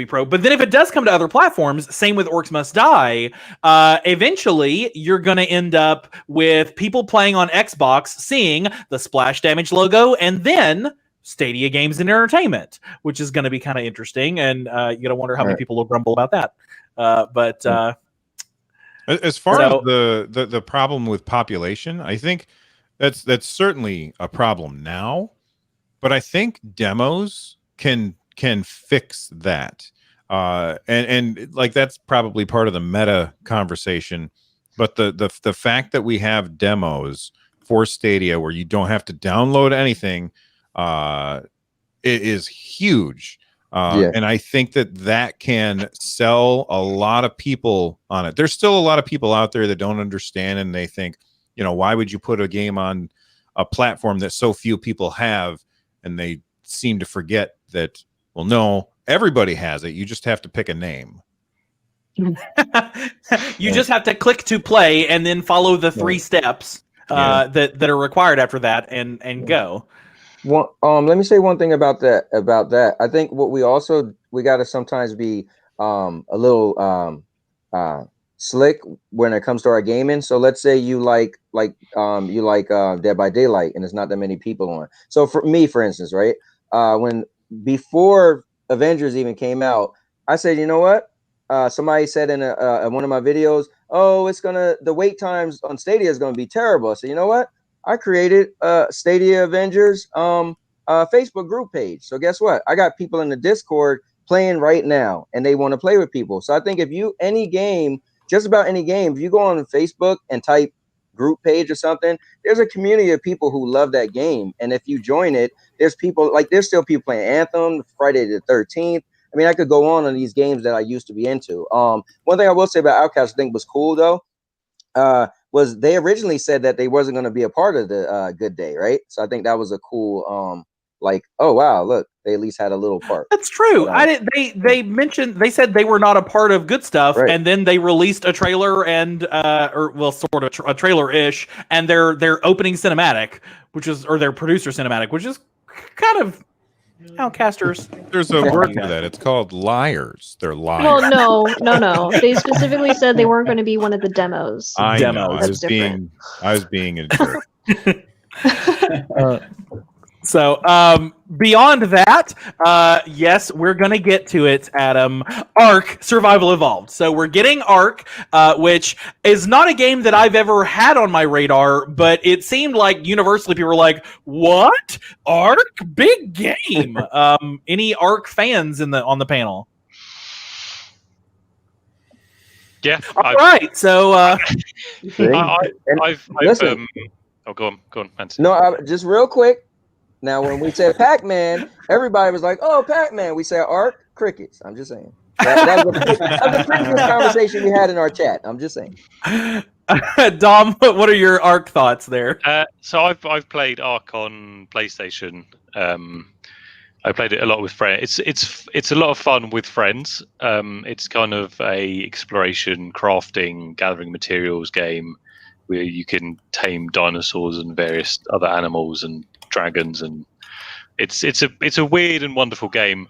Pro. But then if it does come to other platforms, same with Orcs Must Die, eventually you're gonna end up with people playing on Xbox seeing the Splash Damage logo and then Stadia Games and Entertainment, which is going to be kind of interesting, and you're gonna wonder how many people will grumble about that. As far as the problem with population, I think that's certainly a problem now, but I think demos can fix that. And like that's probably part of the meta conversation, but the fact that we have demos for Stadia where you don't have to download anything it is huge. And I think that can sell a lot of people on it. There's still a lot of people out there that don't understand, and they think, why would you put a game on a platform that so few people have? And they seem to forget that, well, no, everybody has it. You just have to pick a name. You just have to click to play and then follow the 3 steps that are required after that and go. Well, let me say one thing about that. I think what we got to sometimes be a little slick when it comes to our gaming. So let's say you like Dead by Daylight, and there's not that many people on. So for me, for instance, right, before Avengers even came out, I said, you know what? Somebody said in one of my videos, oh, the wait times on Stadia is gonna be terrible. So you know what? I created a Stadia Avengers Facebook group page. So guess what? I got people in the Discord playing right now, and they want to play with people. So I think if you just about any game, if you go on Facebook and type group page or something, there's a community of people who love that game. And if you join it, there's still people playing Anthem, Friday the 13th. I mean, I could go on these games that I used to be into. One thing I will say about Outcast I think was cool though, was they originally said that they wasn't going to be a part of the Good Day, right? So I think that was a cool, oh wow, look, they at least had a little part. That's true. They said they were not a part of Good Stuff, right. And then they released a trailer and sort of a trailer-ish, and their opening cinematic, or their producer cinematic, which is kind of Outcasters. There's a word for that. It's called liars. They're liars. Well, no. They specifically said they weren't going to be one of the demos. I know. I was being a jerk. So beyond that, yes, we're going to get to it, Adam. Ark Survival Evolved. So we're getting Ark, which is not a game that I've ever had on my radar, but it seemed like universally people were like, what? Ark? Big game. Any Ark fans on the panel? Yeah. All right. So listen. Go on, Nancy. No, just real quick. Now, when we said Pac-Man, everybody was like, "Oh, Pac-Man." We said Ark, crickets. I'm just saying. That was a previous conversation we had in our chat. I'm just saying. Dom, what are your Ark thoughts there? So I've played Ark on PlayStation. I played it a lot with friends. It's a lot of fun with friends. It's kind of a exploration, crafting, gathering materials game where you can tame dinosaurs and various other animals and dragons, and it's a weird and wonderful game.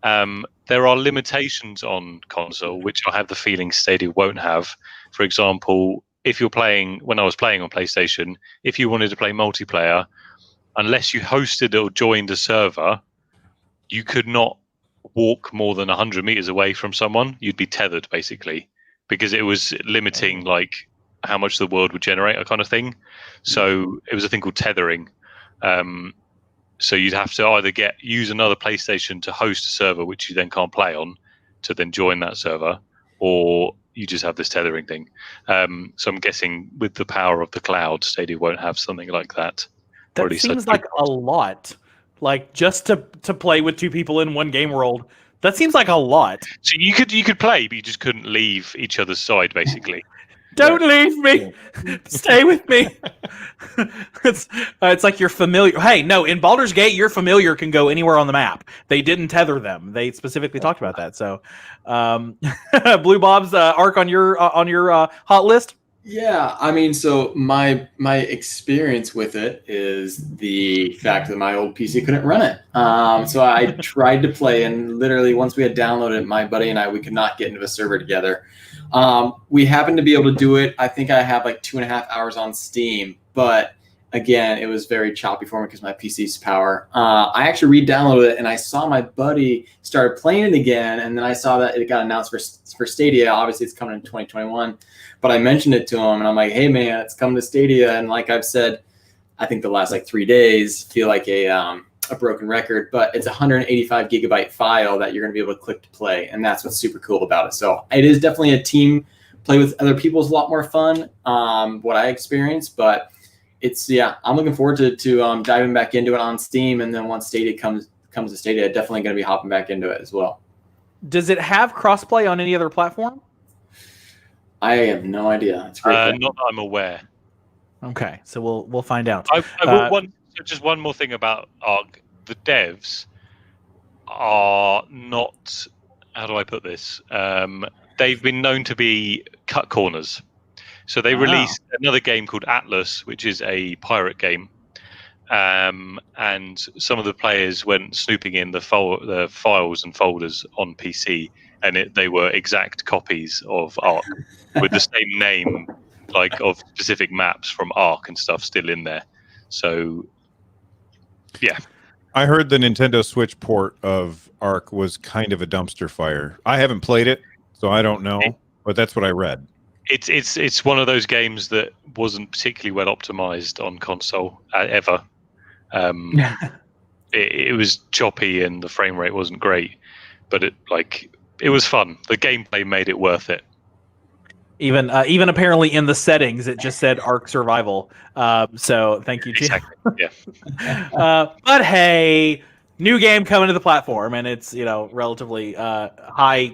There are limitations on console, which I have the feeling Stadia won't have. For example, when I was playing on PlayStation, if you wanted to play multiplayer, unless you hosted or joined a server, you could not walk more than 100 meters away from someone. You'd be tethered basically, because it was limiting like how much the world would generate, a kind of thing. So it was a thing called tethering. So you'd have to either use another PlayStation to host a server, which you then can't play on, to then join that server, or you just have this tethering thing. So I'm guessing with the power of the cloud, Stadia won't have something like that. That seems like a lot. Like just to play with 2 people in one game world. That seems like a lot. So you could play, but you just couldn't leave each other's side, basically. Don't leave me. Stay with me. It's like you're familiar. Hey, no, in Baldur's Gate, your familiar can go anywhere on the map. They didn't tether them. They specifically talked about that. So, Blue Bob's Ark on your hot list. Yeah, I mean, so my experience with it is the fact that my old PC couldn't run it. So I tried to play, and literally once we had downloaded it, my buddy and we could not get into a server together. We happened to be able to do it. I think I have like 2.5 hours on Steam, but again, it was very choppy for me because my PC's power. I actually re-downloaded it, and I saw my buddy started playing it again, and then I saw that it got announced for Stadia. Obviously, it's coming in 2021, but I mentioned it to him, and I'm like, hey, man, it's coming to Stadia. And like I've said, I think the last 3 days feel like a broken record, but it's a 185 gigabyte file that you're going to be able to click to play, and that's what's super cool about it. So it is definitely a team play with other people is a lot more fun, what I experienced, but I'm looking forward to diving back into it on Steam, and then once Stadia comes to Stadia, I'm definitely going to be hopping back into it as well. Does it have crossplay on any other platform? I have no idea. It's great. Not that I'm aware. Okay, so we'll find out. Just one more thing about ARC. The devs are not. How do I put this? They've been known to be cut corners. So they released another game called Atlas, which is a pirate game. And some of the players went snooping in the files and folders on PC, and they were exact copies of ARC with the same name, like of specific maps from ARC and stuff still in there. So, yeah. I heard the Nintendo Switch port of ARC was kind of a dumpster fire. I haven't played it, so I don't know, but that's what I read. It's one of those games that wasn't particularly well optimized on console ever. It was choppy and the frame rate wasn't great, but it was fun. The gameplay made it worth it. Even apparently in the settings, it just said Ark Survival. So thank you, Jim. Exactly. Yeah. But hey, new game coming to the platform, and it's relatively high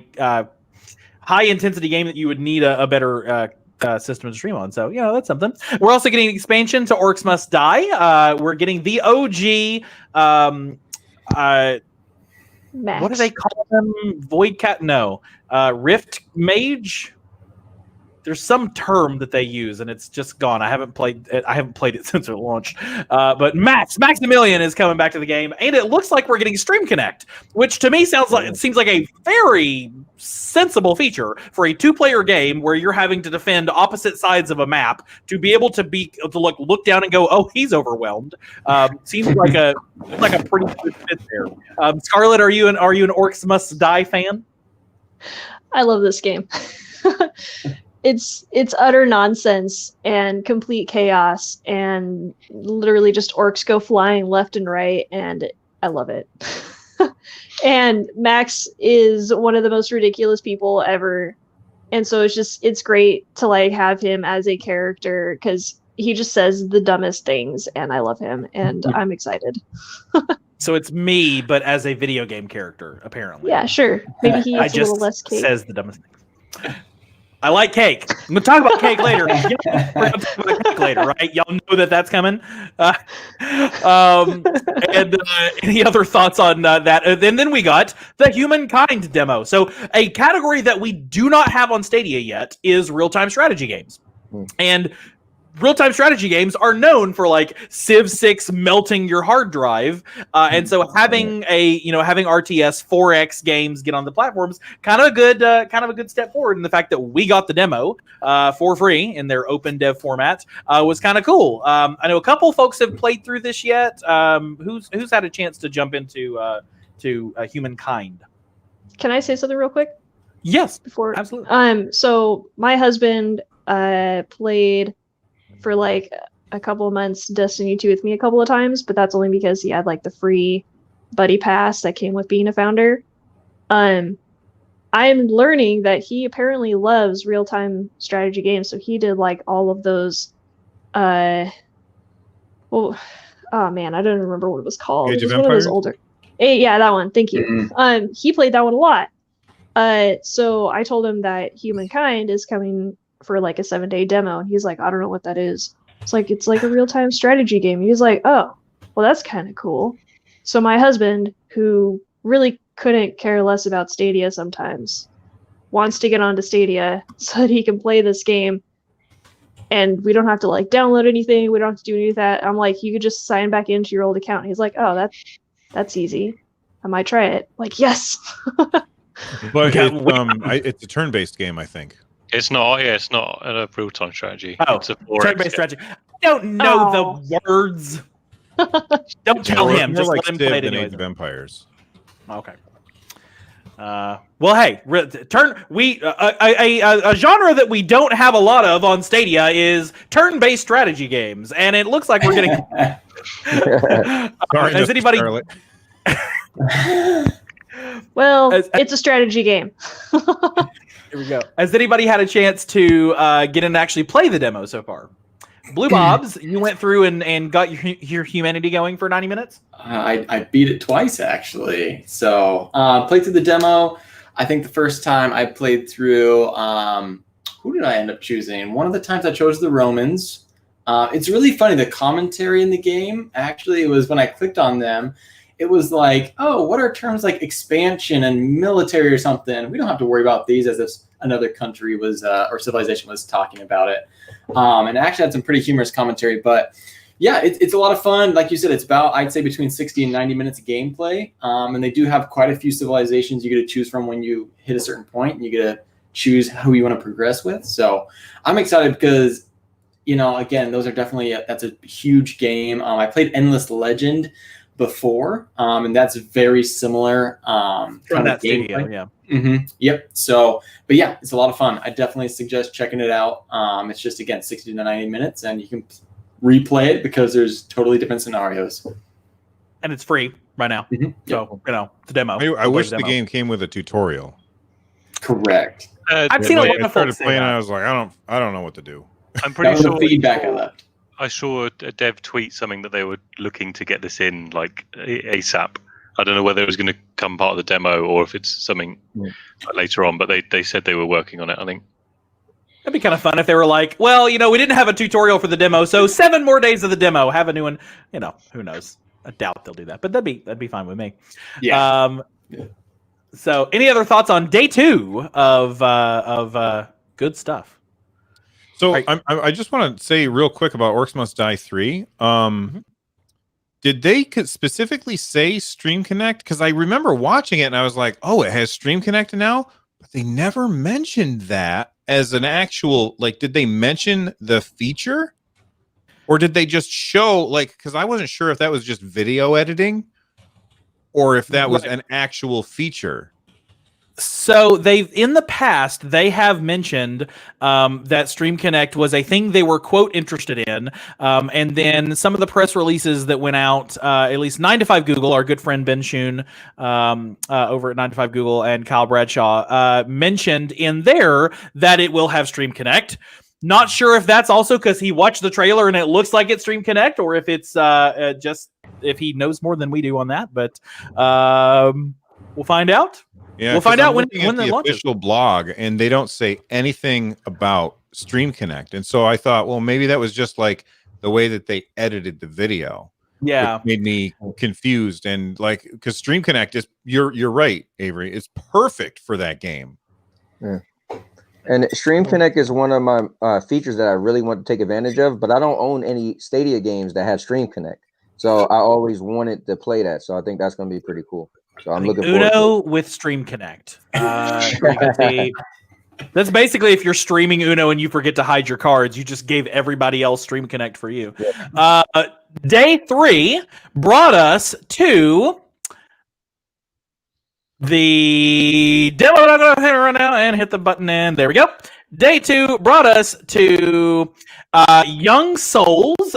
intensity game that you would need a better system to stream on. So that's something. We're also getting an expansion to Orcs Must Die. We're getting the OG. Max. What do they call them? Void Cat? No. Rift Mage. There's some term that they use, and it's just gone. I haven't played it since it launched. But Maximilian is coming back to the game, and it looks like we're getting Stream Connect, which to me seems like a very sensible feature for a 2-player game where you're having to defend opposite sides of a map to be able to look down and go, oh, he's overwhelmed. Seems like a pretty good fit there. Scarlett, are you an Orcs Must Die fan? I love this game. It's utter nonsense and complete chaos, and literally just orcs go flying left and right, and I love it. And Max is one of the most ridiculous people ever, and so it's great to have him as a character because he just says the dumbest things, and I love him, and I'm excited. So it's me, but as a video game character, apparently. Yeah, sure. Maybe he eats a little less cake. Says the dumbest things. I like cake. I'm going to talk about cake later. We're going to talk about cake later, right? Y'all know that's coming. And any other thoughts on that? And then we got the Humankind demo. So a category that we do not have on Stadia yet is real-time strategy games. And real-time strategy games are known for Civ 6 melting your hard drive, and so having having RTS 4X games get on the platforms kind of a good step forward. And the fact that we got the demo for free in their open dev format was kind of cool. I know a couple folks have played through this yet. Who's had a chance to jump into Humankind? Can I say something real quick? Yes, before absolutely. So my husband played for a couple of months Destiny 2 with me a couple of times, but that's only because he had the free buddy pass that came with being a founder. I'm learning that he apparently loves real-time strategy games, so he did all of those oh man, I don't remember what it was called. Age it was of one Empires? of those older. Yeah, that one. Thank you. He played that one a lot. So I told him that Humankind is coming for a 7-day demo, and he's like, I don't know what that is. It's a real-time strategy game. He was like, oh, well, that's kind of cool. So my husband, who really couldn't care less about Stadia sometimes, wants to get onto Stadia so that he can play this game, and we don't have to download anything. We don't have to do any of that. I'm like, you could just sign back into your old account. And he's like, oh, that's easy. I might try it. Yes. But it's a turn-based game, I think. It's not a real-time strategy. Oh, it's a 4X turn-based strategy. don't know Oh. the words. Don't tell him. More Just like let him play Civ it than anyways. Age of Empires. Okay. Well, hey, a genre that we don't have a lot of on Stadia is turn-based strategy games, and it looks like we're getting. Sorry, Has Mr. anybody? Scarlet. Well, As- it's a strategy game. Here we go. Has anybody had a chance to get in and actually play the demo so far? Blue Bobs, you went through and got your humanity going for 90 minutes? I beat it twice, actually. So played through the demo. I think the first time I played through, who did I end up choosing? One of the times I chose the Romans. It's really funny. The commentary in the game, actually, it was when I clicked on them, it was like, oh, what are terms like expansion and military or something? We don't have to worry about these, as if another country was or civilization was talking about it. And it actually had some pretty humorous commentary. But yeah, it's a lot of fun. Like you said, it's about, I'd say, between 60 and 90 minutes of gameplay. And they do have quite a few civilizations you get to choose from when you hit a certain point, and you get to choose who you want to progress with. So I'm excited because, again, those are definitely, that's a huge game. I played Endless Legend before, and that's very similar From kind that of gameplay. studio, yeah. Mm-hmm. Yep. So, but yeah, it's a lot of fun. I definitely suggest checking it out. It's just, again, 60 to 90 minutes, and you can replay it because there's totally different scenarios. And it's free right now. Mm-hmm. So, it's a demo. I wish the demo. game came with a tutorial. Correct. I've seen a lot I of started folks say playing, and that. I was like, I don't know what to do. I'm That pretty was sure the feedback I left. I saw a dev tweet something that they were looking to get this in like ASAP. I don't know whether it was going to come part of the demo or if it's something later on, but they said they were working on it, I think. That'd be kind of fun if they were like, well, we didn't have a tutorial for the demo, so 7 more days of the demo. Have a new one. Who knows? I doubt they'll do that, but that'd be fine with me. Yeah. So, any other thoughts on day 2 of good stuff? So Right. I just want to say real quick about Orcs Must Die 3. Did they specifically say Stream Connect? Because I remember watching it and I was like, oh, it has Stream Connect now? But they never mentioned that as an actual, did they mention the feature? Or did they just show, because I wasn't sure if that was just video editing or if that was an actual feature. So in the past, they have mentioned that Stream Connect was a thing they were, quote, interested in. And then some of the press releases that went out, at least 9 to 5 Google, our good friend Ben Schoon over at 9 to 5 Google, and Kyle Bradshaw mentioned in there that it will have Stream Connect. Not sure if that's also because he watched the trailer and it looks like it's Stream Connect, or if it's just if he knows more than we do on that. But we'll find out. Yeah, we'll find out when the it launches. Official blog, and they don't say anything about Stream Connect, and so I thought, well, maybe that was just like the way that they edited the video. Yeah, which made me confused, and because Stream Connect is you're right, Avery, it's perfect for that game. Yeah. And Stream Connect is one of my features that I really want to take advantage of, but I don't own any Stadia games that have Stream Connect, so I always wanted to play that. So I think that's going to be pretty cool. So I'm looking forward to Uno with Stream Connect. That's basically if you're streaming Uno and you forget to hide your cards, you just gave everybody else Stream Connect for you. Yeah. Day 3 brought us to the demo. I'm going to run now and hit the button, and there we go. Day 2 brought us to Young Souls.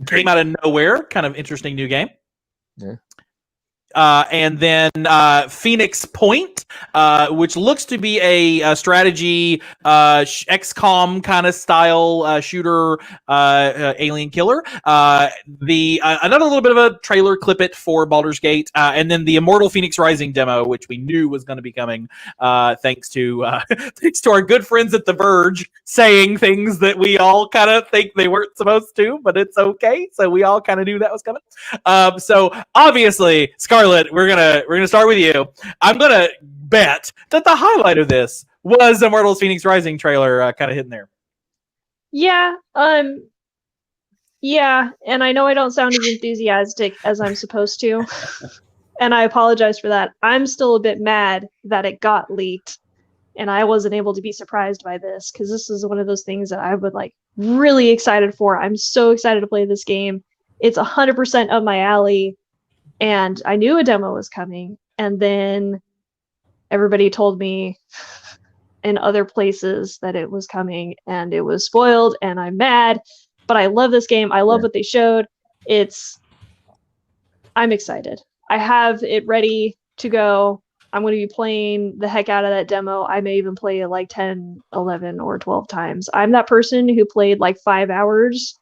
Came out of nowhere. Kind of interesting new game. Yeah. And then Phoenix Point, which looks to be a strategy XCOM kind of style shooter alien killer. Another little bit of a trailer clip it for Baldur's Gate, and then the Immortal Phoenix Rising demo, which we knew was going to be coming, thanks to our good friends at The Verge saying things that we all kind of think they weren't supposed to, but it's okay. So we all kind of knew that was coming. So obviously, Scarlett, we're gonna start with you. I'm gonna bet that the highlight of this was Immortals Phoenix Rising trailer, kind of hidden there. Yeah. Yeah, and I know I don't sound as enthusiastic as I'm supposed to, and I apologize for that. I'm still a bit mad that it got leaked. and I wasn't able to be surprised by this because this is one of those things that I would like really excited for. I'm so excited to play this game. It's 100% up my alley, and I knew a demo was coming, and then everybody told me in other places that it was coming, and it was spoiled, and I'm mad, but I love this game. I love what they showed. I'm excited. I have it ready to go. I'm going to be playing the heck out of that demo. I may even play it like 10, 11, or 12 times. I'm that person who played like 5 hours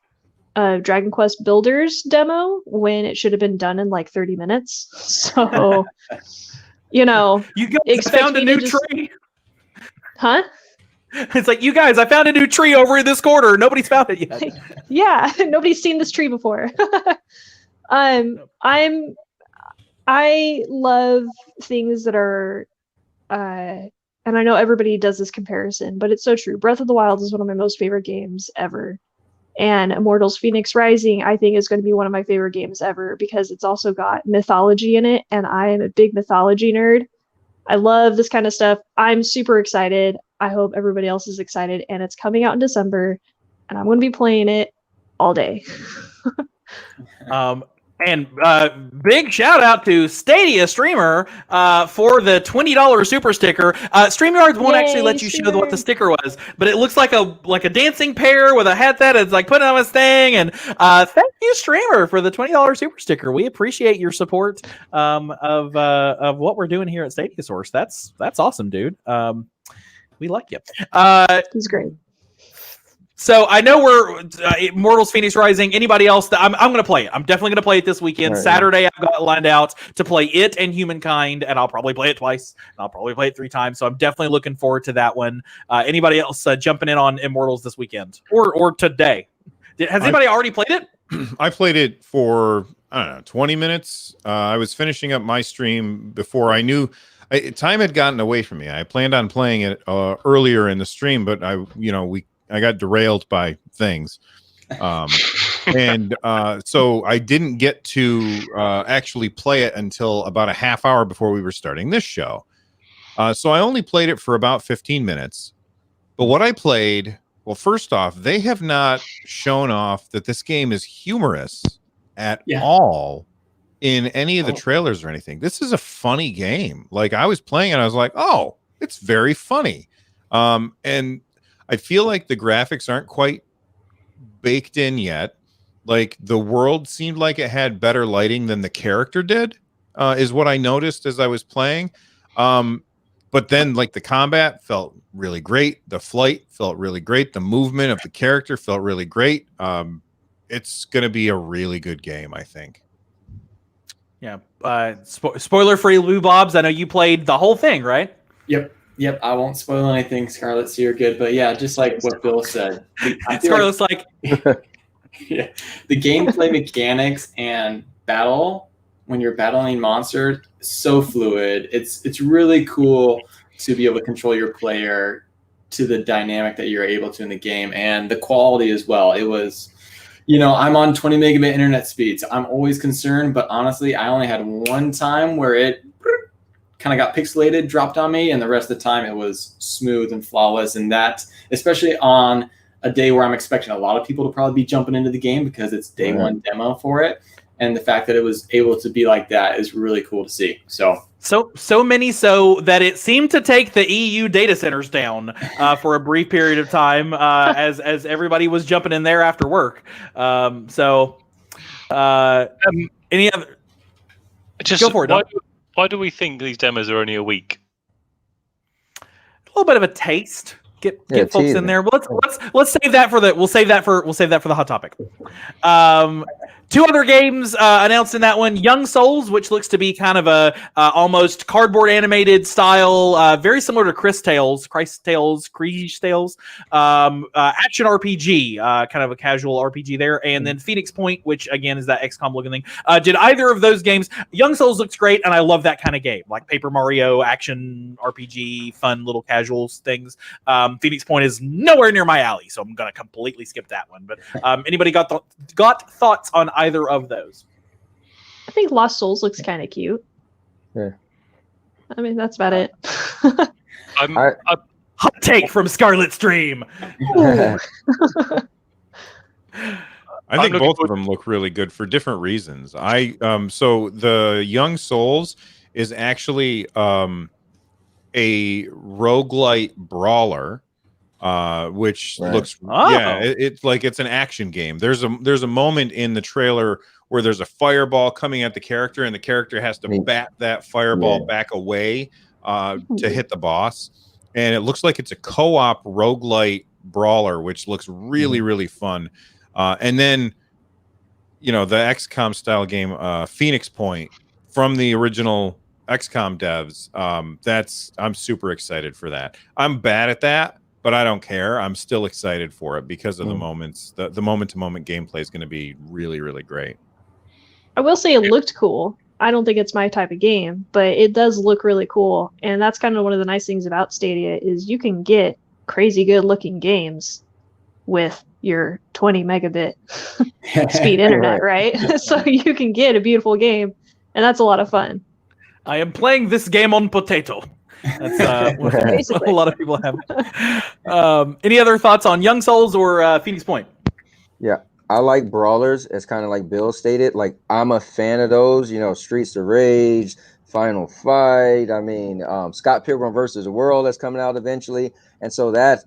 of Dragon Quest Builders demo when it should have been done in like 30 minutes. So, you guys found a new tree. Huh? It's like, you guys, I found a new tree over in this corner. Nobody's found it yet. Yeah, nobody's seen this tree before. I love things that are, and I know everybody does this comparison, but it's so true. Breath of the Wild is one of my most favorite games ever. And Immortals Phoenix Rising, I think, is going to be one of my favorite games ever because it's also got mythology in it, and I am a big mythology nerd. I love this kind of stuff. I'm super excited. I hope everybody else is excited, and it's coming out in December, and I'm going to be playing it all day. And big shout out to Stadia Streamer for the $20 super sticker. StreamYard won't actually let you show what the sticker was, but it looks like a dancing pear with a hat that is like putting on his thing. And thank you, Streamer, for the $20 super sticker. We appreciate your support of what we're doing here at Stadia Source. That's awesome, dude. We like you. He's great. So I know we're Immortals Phoenix Rising. Anybody else? I'm going to play it. I'm definitely going to play it this weekend. Right, Saturday, I've got it lined out to play it and Humankind, and I'll probably play it twice. And I'll probably play it 3 times. So I'm definitely looking forward to that one. Anybody else jumping in on Immortals this weekend or today? Has anybody already played it? I played it for 20 minutes. I was finishing up my stream before I knew. Time had gotten away from me. I planned on playing it earlier in the stream, but I got derailed by things. So I didn't get to actually play it until about a half hour before we were starting this show. So I only played it for about 15 minutes. But what I played, well, first off, they have not shown off that this game is humorous at all in any of the trailers or anything. This is a funny game. Like, I was playing it, I was like, oh, it's very funny. And I feel like the graphics aren't quite baked in yet. Like, the world seemed like it had better lighting than the character did, is what I noticed as I was playing. But then, like, the combat felt really great. The flight felt really great. The movement of the character felt really great. It's going to be a really good game, I think. Yeah. Spoiler-free, Lou Bobs. I know you played the whole thing, right? Yep, I won't spoil anything, Scarlett, so you're good. But yeah, just like what Bill said. Scarlett's the gameplay mechanics and battle, when you're battling monsters, so fluid. It's really cool to be able to control your player to the dynamic that you're able to in the game, and the quality as well. It was, I'm on 20 megabit internet speeds. I'm always concerned, but honestly, I only had one time where it kind of got pixelated, dropped on me, and the rest of the time it was smooth and flawless. And that, especially on a day where I'm expecting a lot of people to probably be jumping into the game because it's day one demo for it, and the fact that it was able to be like that is really cool to see. So many so that it seemed to take the EU data centers down for a brief period of time as everybody was jumping in there after work. Any other? Just go for it. Why do we think these demos are only a week? A little bit of a taste. Get folks in there. But let's save that for the hot topic. 2 other games announced in that one: Young Souls, which looks to be kind of a almost cardboard animated style, very similar to Christ Tales, action RPG, kind of a casual RPG there. And then Phoenix Point, which again is that XCOM looking thing. Did either of those games? Young Souls looks great, and I love that kind of game, like Paper Mario action RPG, fun little casuals things. Phoenix Point is nowhere near my alley, so I'm gonna completely skip that one. But anybody got thoughts on either of those? I think Lost Souls looks kind of cute. Yeah. I mean, that's about it. Hot take from Scarlet Stream. I think both of them look really good for different reasons. So the Young Souls is actually a roguelite brawler, which looks it's like it's an action game. There's a moment in the trailer where there's a fireball coming at the character, and the character has to bat that fireball back away to hit the boss. And it looks like it's a co-op roguelite brawler, which looks really, really fun. And then, the XCOM style game, Phoenix Point, from the original XCOM devs. I'm super excited for that. I'm bad at that, but I don't care. I'm still excited for it because of the moments. The moment-to-moment gameplay is going to be really, really great. I will say it looked cool. I don't think it's my type of game, but it does look really cool. And that's kind of one of the nice things about Stadia is you can get crazy good looking games with your 20 megabit speed internet, right? So you can get a beautiful game, and that's a lot of fun. I am playing this game on potato. That's what a lot of people have. Any other thoughts on Young Souls or Phoenix Point? Yeah, I like brawlers. It's kind of like Bill stated. Like, I'm a fan of those. Streets of Rage, Final Fight. I mean, Scott Pilgrim versus the World that's coming out eventually, and so that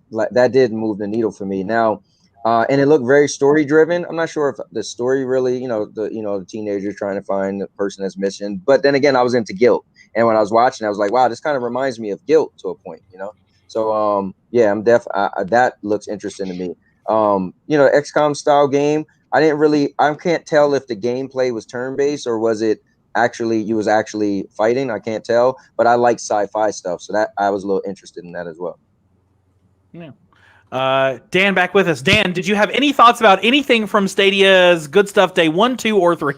did move the needle for me. Now, and it looked very story driven. I'm not sure if the story really, the teenagers trying to find the person that's missing. But then again, I was into Guilt, and when I was watching, I was like, wow, this kind of reminds me of Guilt to a point, So yeah, I'm that looks interesting to me. XCOM style game. I can't tell if the gameplay was turn based or was it actually you was actually fighting. I can't tell, but I like sci-fi stuff, so that I was a little interested in that as well. Yeah. Dan back with us. Dan, did you have any thoughts about anything from Stadia's Good Stuff Day 1, 2, or 3?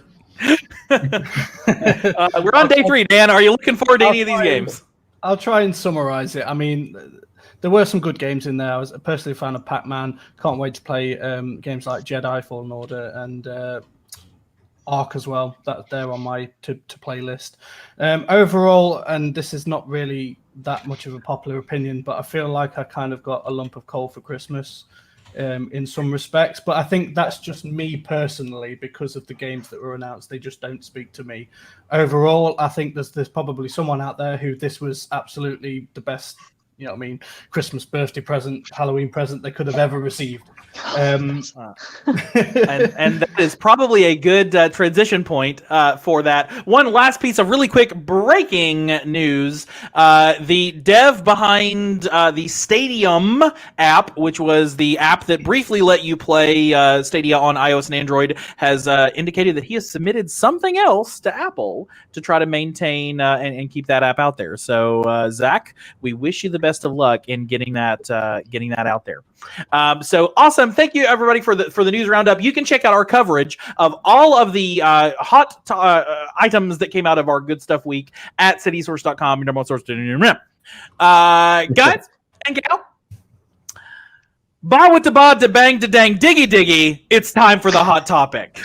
We're on day 3, Dan. Are you looking forward to any of these games? I'll try and summarize it. I mean, there were some good games in there. I was personally a fan of Pac-Man. Can't wait to play games like Jedi Fallen Order and Ark as well. They're on my to play list. Overall, and this is not really that much of a popular opinion, but I feel like I kind of got a lump of coal for Christmas in some respects. But I think that's just me personally because of the games that were announced. They just don't speak to me. Overall, I think there's probably someone out there who this was absolutely the best, Christmas, birthday present, Halloween present they could have ever received. And that is probably a good transition point for that. One last piece of really quick breaking news. The dev behind the Stadium app, which was the app that briefly let you play Stadia on iOS and Android, has indicated that he has submitted something else to Apple to try to maintain and keep that app out there. So, Zach, we wish you the best of luck in getting that out there. So awesome. Thank you everybody for the news roundup. You can check out our coverage of all of the hot items that came out of our Good Stuff Week at citysource.com. Your number one source. Guys and gal, ba with the ba to bang to dang diggy diggy. It's time for the hot topic.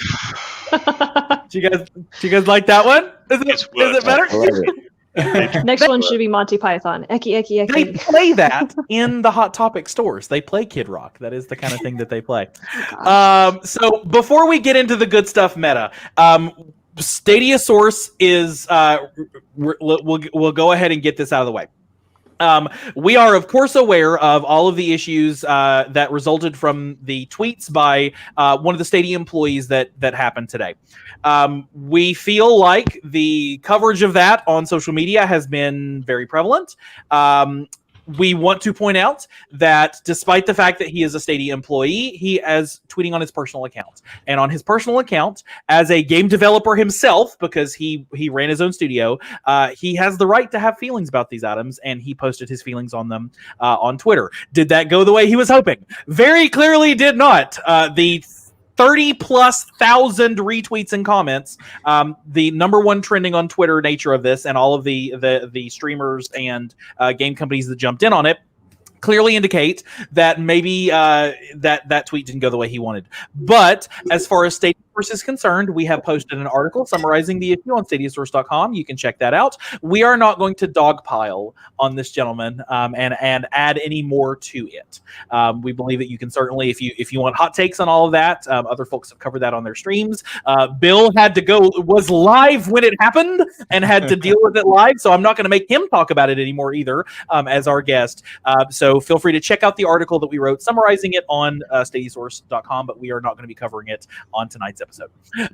Do you guys like that one? Is it better? I love it. Next one should be Monty Python. Eki, eki, eki. They play that in the Hot Topic stores. They play Kid Rock. That is the kind of thing that they play. So before we get into the good stuff meta, Stadia Source is we'll go ahead and get this out of the way. We are, of course, aware of all of the issues that resulted from the tweets by one of the Stadia employees that happened today. We feel like the coverage of that on social media has been very prevalent. We want to point out that despite the fact that he is a Stadia employee, he is tweeting on his personal account. And on his personal account, as a game developer himself, because he ran his own studio, he has the right to have feelings about these items, and he posted his feelings on them on Twitter. Did that go the way he was hoping? Very clearly did not. The 30,000+ retweets and comments, the number one trending on Twitter nature of this, and all of the streamers and game companies that jumped in on it, clearly indicate that maybe that tweet didn't go the way he wanted. But as far as Stadia Stadiasource is concerned, we have posted an article summarizing the issue on StadiaSource.com. You can check that out. We are not going to dogpile on this gentleman and add any more to it. We believe that you can certainly, if you want hot takes on all of that, other folks have covered that on their streams. Bill was live when it happened and had to deal with it live, so I'm not going to make him talk about it anymore either as our guest. So feel free to check out the article that we wrote summarizing it on StadiaSource.com, but we are not going to be covering it on tonight's episode.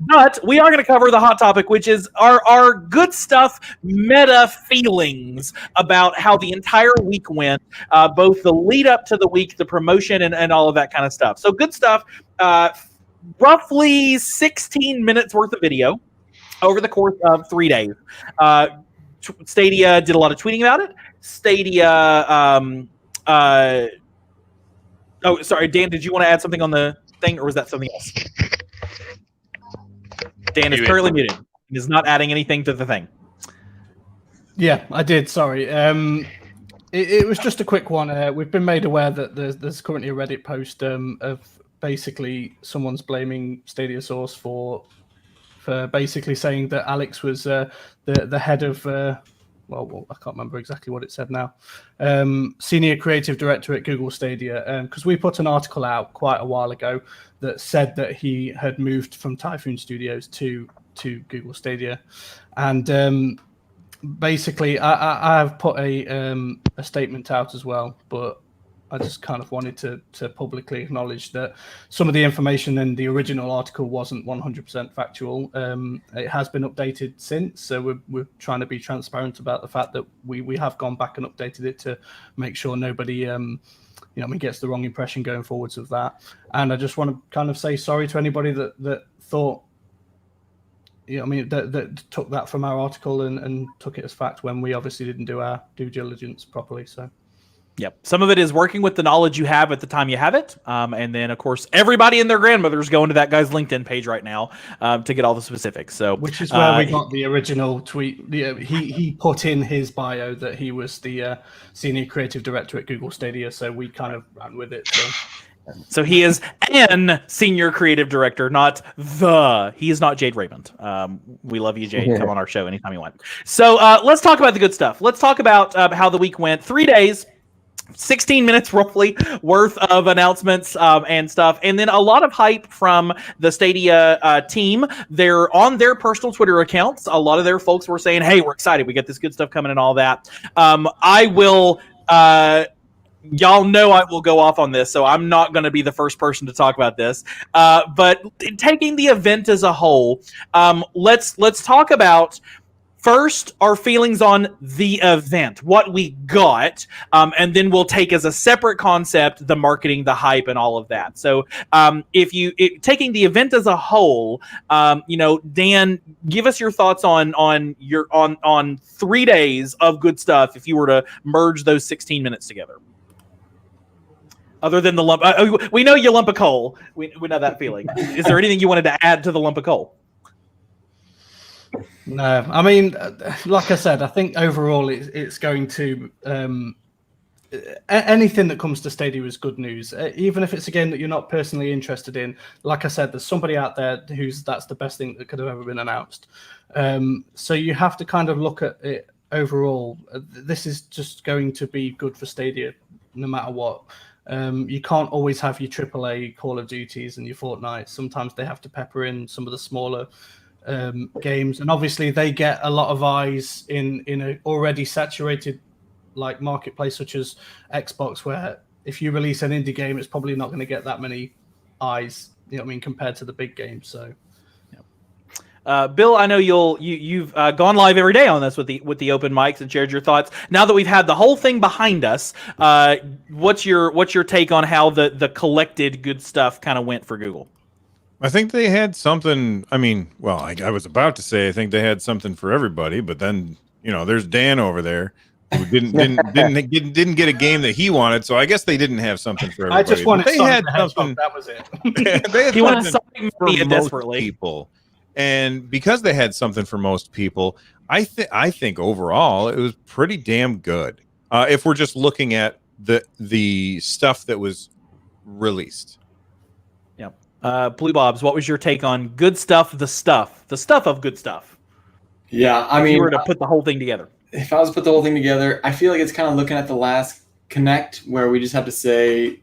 But we are going to cover the hot topic, which is our good stuff meta feelings about how the entire week went, both the lead up to the week, the promotion, and all of that kind of stuff. So good stuff. Roughly 16 minutes worth of video over the course of 3 days. Stadia did a lot of tweeting about it. Stadia. Oh, sorry, Dan. Did you want to add something on the thing, or was that something else? Dan is currently muted. He is not adding anything to the thing. Yeah, I did. Sorry. It was just a quick one. We've been made aware that there's currently a Reddit post of basically someone's blaming Stadia Source for basically saying that Alex was the head of well, I can't remember exactly what it said now. Senior creative director at Google Stadia, because we put an article out quite a while ago that said that he had moved from Typhoon Studios to Google Stadia, and basically I've put a statement out as well, but I just kind of wanted to publicly acknowledge that some of the information in the original article wasn't 100% factual. It has been updated since, so we're trying to be transparent about the fact that we have gone back and updated it to make sure nobody gets the wrong impression going forwards of that. And I just want to kind of say sorry to anybody that thought, that took that from our article and took it as fact when we obviously didn't do our due diligence properly. So. Yep. Some of it is working with the knowledge you have at the time you have it. And then, of course, everybody and their grandmothers going to that guy's LinkedIn page right now to get all the specifics. So, which is where we got the original tweet. He put in his bio that he was the senior creative director at Google Stadia. So we kind of ran with it. So he is an senior creative director, not he is not Jade Raymond. We love you, Jade. Come on our show anytime you want. So let's talk about the good stuff. Let's talk about how the week went. 3 days. 16 minutes roughly worth of announcements and stuff, and then a lot of hype from the Stadia team. They're on their personal Twitter accounts. A lot of their folks were saying, hey, we're excited, we got this good stuff coming and all that. I will y'all know I will go off on this, so I'm not going to be the first person to talk about this, but taking the event as a whole, let's talk about first, our feelings on the event, what we got, and then we'll take as a separate concept the marketing, the hype, and all of that. So, taking the event as a whole, Dan, give us your thoughts on 3 days of good stuff. If you were to merge those 16 minutes together, other than the lump, we know you lump of coal. We know that feeling. Is there anything you wanted to add to the lump of coal? No, I mean, like I said, I think overall it's going to anything that comes to Stadia is good news, even if it's a game that you're not personally interested in. Like I said, there's somebody out there that's the best thing that could have ever been announced. So you have to kind of look at it overall. This is just going to be good for Stadia, no matter what. You can't always have your AAA Call of Duties and your Fortnite. Sometimes they have to pepper in some of the smaller games, and obviously they get a lot of eyes in a already saturated like marketplace such as Xbox, where if you release an indie game, it's probably not going to get that many eyes, compared to the big games. So Bill, I know you've gone live every day on this with the open mics and shared your thoughts. Now that we've had the whole thing behind us, what's your take on how the collected good stuff kind of went for Google? I think they had something. I mean, well, I was about to say I think they had something for everybody, but then there's Dan over there who didn't get a game that he wanted, so I guess they didn't have something for everybody. I just wanted they had something. That was it. They had he wanted something for most desperately. people, and because they had something for most people, I think overall it was pretty damn good. If we're just looking at the stuff that was released. Blue Bobs, what was your take on good stuff, the stuff of good stuff? Yeah, I If mean, you were to put the whole thing together. if I was to put the whole thing together, I feel like it's kind of looking at the last Connect where we just have to say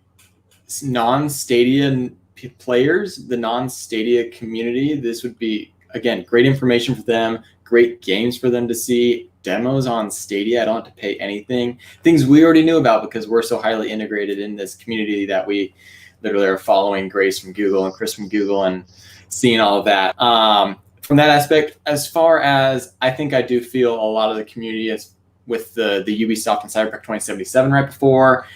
non-Stadia players, the non-Stadia community. This would be, again, great information for them, great games for them to see, demos on Stadia. I don't have to pay anything. Things we already knew about because we're so highly integrated in this community that we literally are following Grace from Google and Chris from Google and seeing all of that. From that aspect, as far as I think I do feel a lot of the community is with the Ubisoft and Cyberpunk 2077 right before,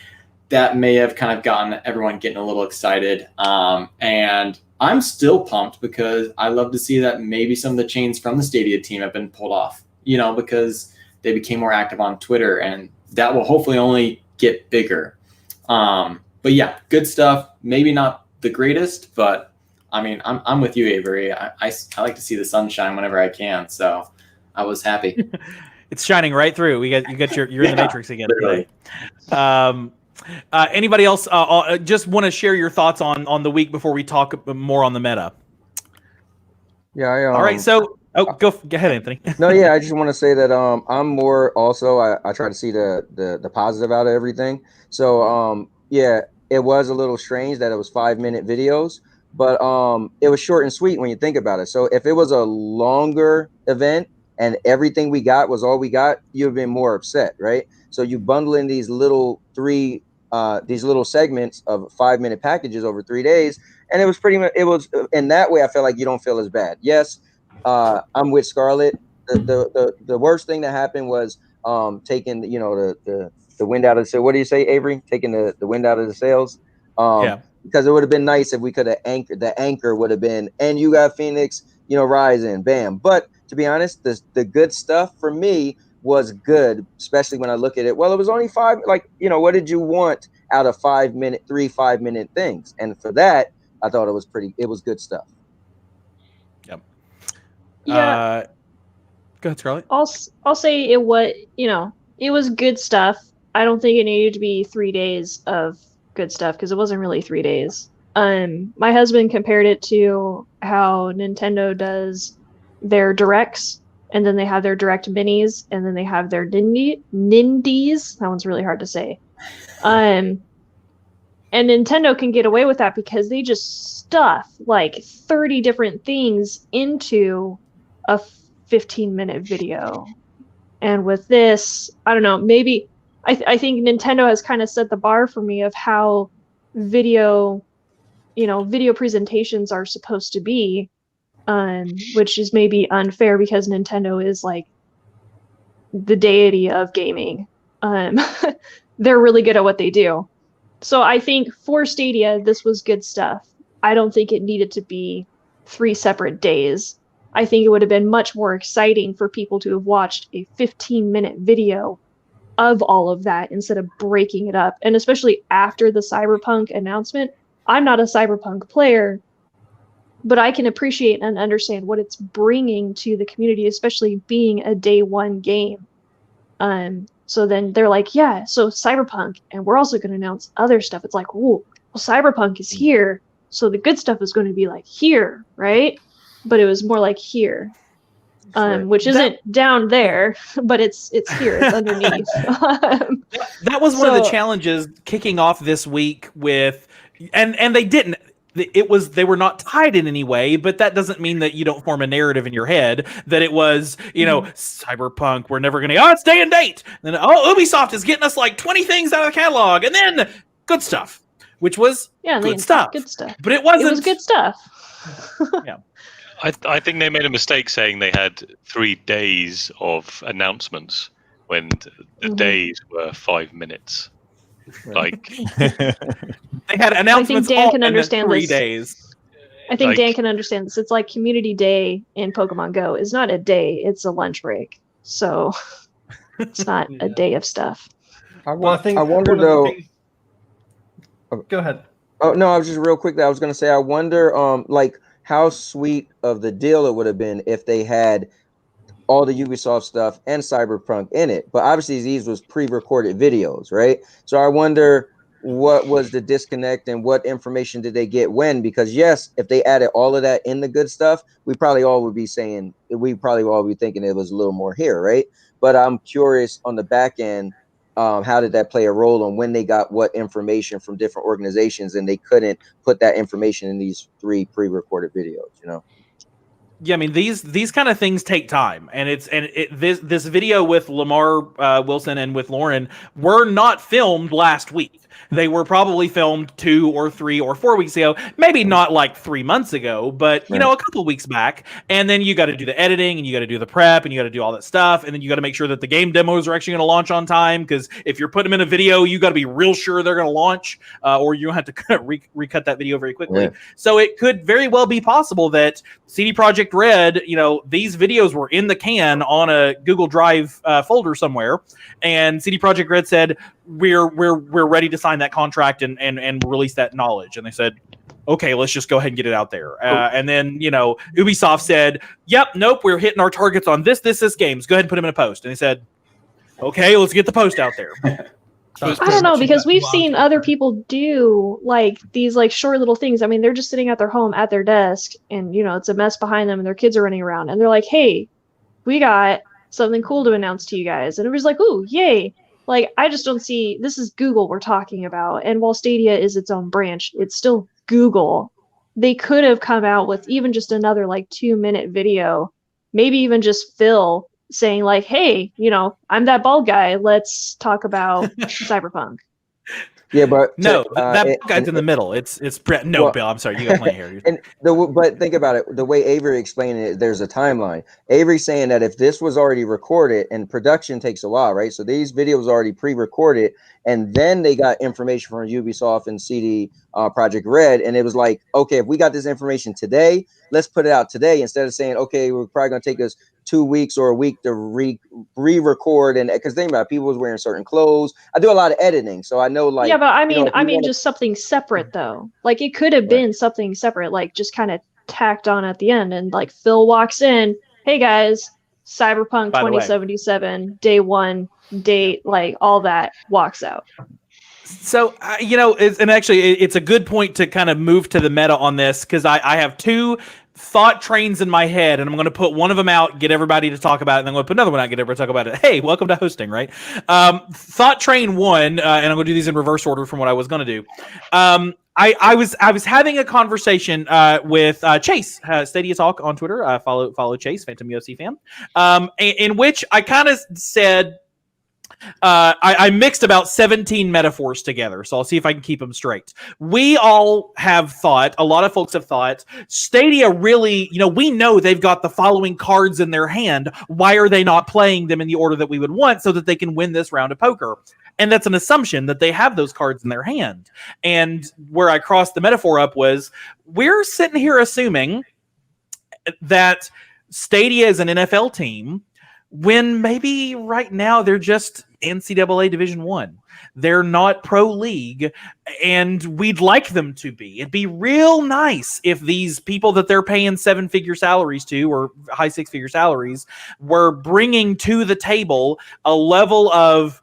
that may have kind of gotten everyone getting a little excited. And I'm still pumped because I love to see that maybe some of the chains from the Stadia team have been pulled off, because they became more active on Twitter, and that will hopefully only get bigger. But yeah, good stuff. Maybe not the greatest, but I mean, I'm with you, Avery. I like to see the sunshine whenever I can, so I was happy. It's shining right through. You're in the Matrix again literally. today. Anybody else just want to share your thoughts on the week before we talk more on the meta? Yeah. All right. So, go ahead, Anthony. No, yeah, I just want to say that I'm more also I try to see the positive out of everything. So yeah, it was a little strange that it was 5-minute videos, but it was short and sweet when you think about it. So if it was a longer event and everything we got was all we got, you'd have been more upset, right? So you bundle in these little these little segments of 5-minute packages over 3 days, and it was pretty much, it was in that way I feel like you don't feel as bad. Yes, I'm with Scarlett. The worst thing that happened was taking the wind out of the sail. What do you say, Avery? Taking the wind out of the sails. Yeah. Because it would have been nice if we could have anchored. The anchor would have been, and you got Phoenix, Rising, bam. But to be honest, the good stuff for me was good, especially when I look at it. Well, it was only 5. Like, what did you want out of 5-minute, 5-minute things? And for that, I thought it was good stuff. Yep. Yeah. Go ahead, Scarlett. I'll say it was good stuff. I don't think it needed to be 3 days of good stuff because it wasn't really 3 days. My husband compared it to how Nintendo does their directs, and then they have their direct minis, and then they have their nindies. That one's really hard to say. And Nintendo can get away with that because they just stuff like 30 different things into a 15-minute video. And with this, I don't know, maybe I think Nintendo has kind of set the bar for me of how video presentations are supposed to be, which is maybe unfair because Nintendo is like the deity of gaming. They're really good at what they do. So I think for Stadia, this was good stuff. I don't think it needed to be 3 separate days. I think it would have been much more exciting for people to have watched a 15-minute video of all of that instead of breaking it up. And especially after the Cyberpunk announcement, I'm not a Cyberpunk player, but I can appreciate and understand what it's bringing to the community, especially being a day one game. So then they're like, yeah, so Cyberpunk, and we're also going to announce other stuff. It's like, ooh, well, Cyberpunk is here, so the good stuff is going to be like here, right? But it was more like here, which isn't down there, but it's here, it's underneath. That was one of the challenges kicking off this week with, and they didn't. They were not tied in any way, but that doesn't mean that you don't form a narrative in your head that it was, Cyberpunk, we're never going to, it's day and date. And then, Ubisoft is getting us like 20 things out of the catalog. And then good stuff, which was good stuff. Good stuff. But it wasn't. It was good stuff. Yeah. I think they made a mistake saying they had 3 days of announcements when the days were 5 minutes. Like they had announcements. I think Dan can understand 3 this. days. I think Dan can understand this. It's like Community Day in Pokemon Go. It's not a day; it's a lunch break. So it's not a day of stuff. I wonder though. Go ahead. Oh no, I was just real quick. I was going to say, I wonder, like how sweet of the deal it would have been if they had all the Ubisoft stuff and Cyberpunk in it. But obviously these was pre-recorded videos, right? So I wonder what was the disconnect and what information did they get when? Because yes, if they added all of that in the good stuff, we probably all would be thinking it was a little more here, right? But I'm curious on the back end, how did that play a role on when they got what information from different organizations and they couldn't put that information in these 3 pre-recorded videos, you know? Yeah, I mean these kind of things take time, and this video with Lamar Wilson and with Lauren were not filmed last week. They were probably filmed 2 or 3 or 4 weeks ago, maybe not like 3 months ago, but you know, a couple weeks back. And then you got to do the editing, and you got to do the prep, and you got to do all that stuff, and then you got to make sure that the game demos are actually going to launch on time. Because if you're putting them in a video, you got to be real sure they're going to launch, or you have to recut that video very quickly. Yeah. So it could very well be possible that CD Projekt Red, you know, these videos were in the can on a Google Drive folder somewhere, and CD Projekt Red said, we're ready to sign that contract and release that knowledge. And they said, okay, let's just go ahead and get it out there. And then, you know, Ubisoft said, yep, nope, we're hitting our targets on this games. Go ahead and put them in a post. And they said, okay, let's get the post out there. I don't know, because we've seen other people do like these like short little things. I mean, they're just sitting at their home at their desk, and you know, it's a mess behind them and their kids are running around, and they're like, hey, we got something cool to announce to you guys. And it was like, ooh, yay. Like, I just don't see, this is Google we're talking about. And while Stadia is its own branch, it's still Google. They could have come out with even just another like 2-minute video, maybe even just Phil saying like, hey, you know, I'm that bald guy. Let's talk about Cyberpunk. Yeah, but no, that guy's in the middle. It's no, well, Bill. I'm sorry, you got plenty here. But think about it. The way Avery explained it, there's a timeline. Avery's saying that if this was already recorded, and production takes a while, right? So these videos are already pre-recorded, and then they got information from Ubisoft and CD Projekt Red, and it was like, okay, if we got this information today, let's put it out today instead of saying, okay, we're probably going to take us 2 weeks or a week to re-record. And because think about it, people was wearing certain clothes. I do a lot of editing, so I know like. Yeah, but I mean, just something separate though. Like it could have been something separate, like just kind of tacked on at the end, and like Phil walks in, hey guys, Cyberpunk 2077, day 1, date, like all that, walks out. So, you know, and actually it's a good point to kind of move to the meta on this, because I have 2 thought trains in my head, and I'm going to put one of them out, get everybody to talk about it, and then I'm going to put another one out, get everybody to talk about it. Hey, welcome to hosting, right? Thought train 1, and I'm going to do these in reverse order from what I was going to do. I was having a conversation with Chase, Stadia Talk on Twitter. Follow Chase, Phantom UFC fan, in which I kind of said, I mixed about 17 metaphors together, so I'll see if I can keep them straight. We all have thought, a lot of folks have thought, Stadia really, you know, we know they've got the following cards in their hand. Why are they not playing them in the order that we would want so that they can win this round of poker? And that's an assumption that they have those cards in their hand. And where I crossed the metaphor up was, we're sitting here assuming that Stadia is an NFL team when maybe right now they're just NCAA Division I. They're not pro league, and we'd like them to be. It'd be real nice if these people that they're paying 7-figure salaries to, or high 6-figure salaries, were bringing to the table a level of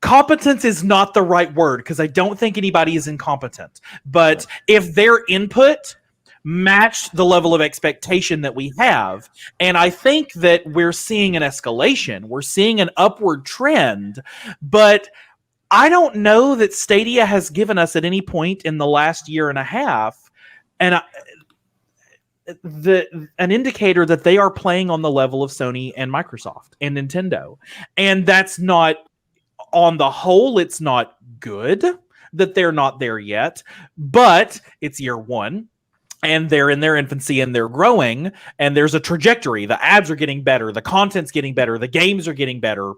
competence is not the right word, because I don't think anybody is incompetent. But if their input matched the level of expectation that we have, and I think that we're seeing an escalation, we're seeing an upward trend, but I don't know that Stadia has given us at any point in the last year and a half an indicator that they are playing on the level of Sony and Microsoft and Nintendo. And that's not, on the whole, it's not good that they're not there yet, but it's year 1. And they're in their infancy, and they're growing, and there's a trajectory. The ads are getting better, the content's getting better, the games are getting better,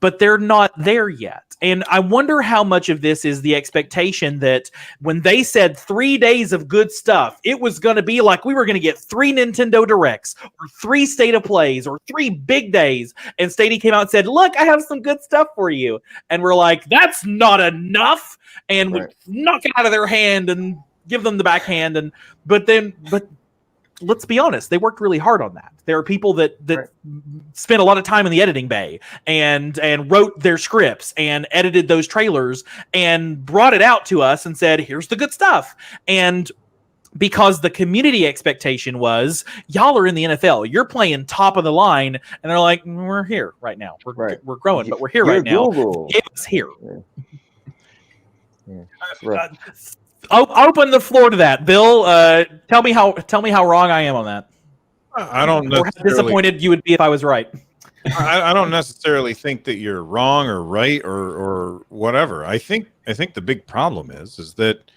but they're not there yet. And I wonder how much of this is the expectation that when they said 3 days of good stuff, it was going to be like we were going to get 3 Nintendo Directs or 3 State of Plays or 3 big days. And Stadia came out and said, look, I have some good stuff for you. And we're like, that's not enough. And we knock it out of their hand and give them the backhand, but let's be honest, they worked really hard on that. There are people that spent a lot of time in the editing bay and wrote their scripts and edited those trailers and brought it out to us and said, here's the good stuff. And because the community expectation was, y'all are in the NFL, you're playing top of the line, and they're like, we're here right now. We're growing, but we're here right now. Give us here. Open the floor to that, Bill. Tell me how wrong I am on that. I don't know. Or how disappointed you would be if I was right. I don't necessarily think that you're wrong or right or whatever. I think the big problem is that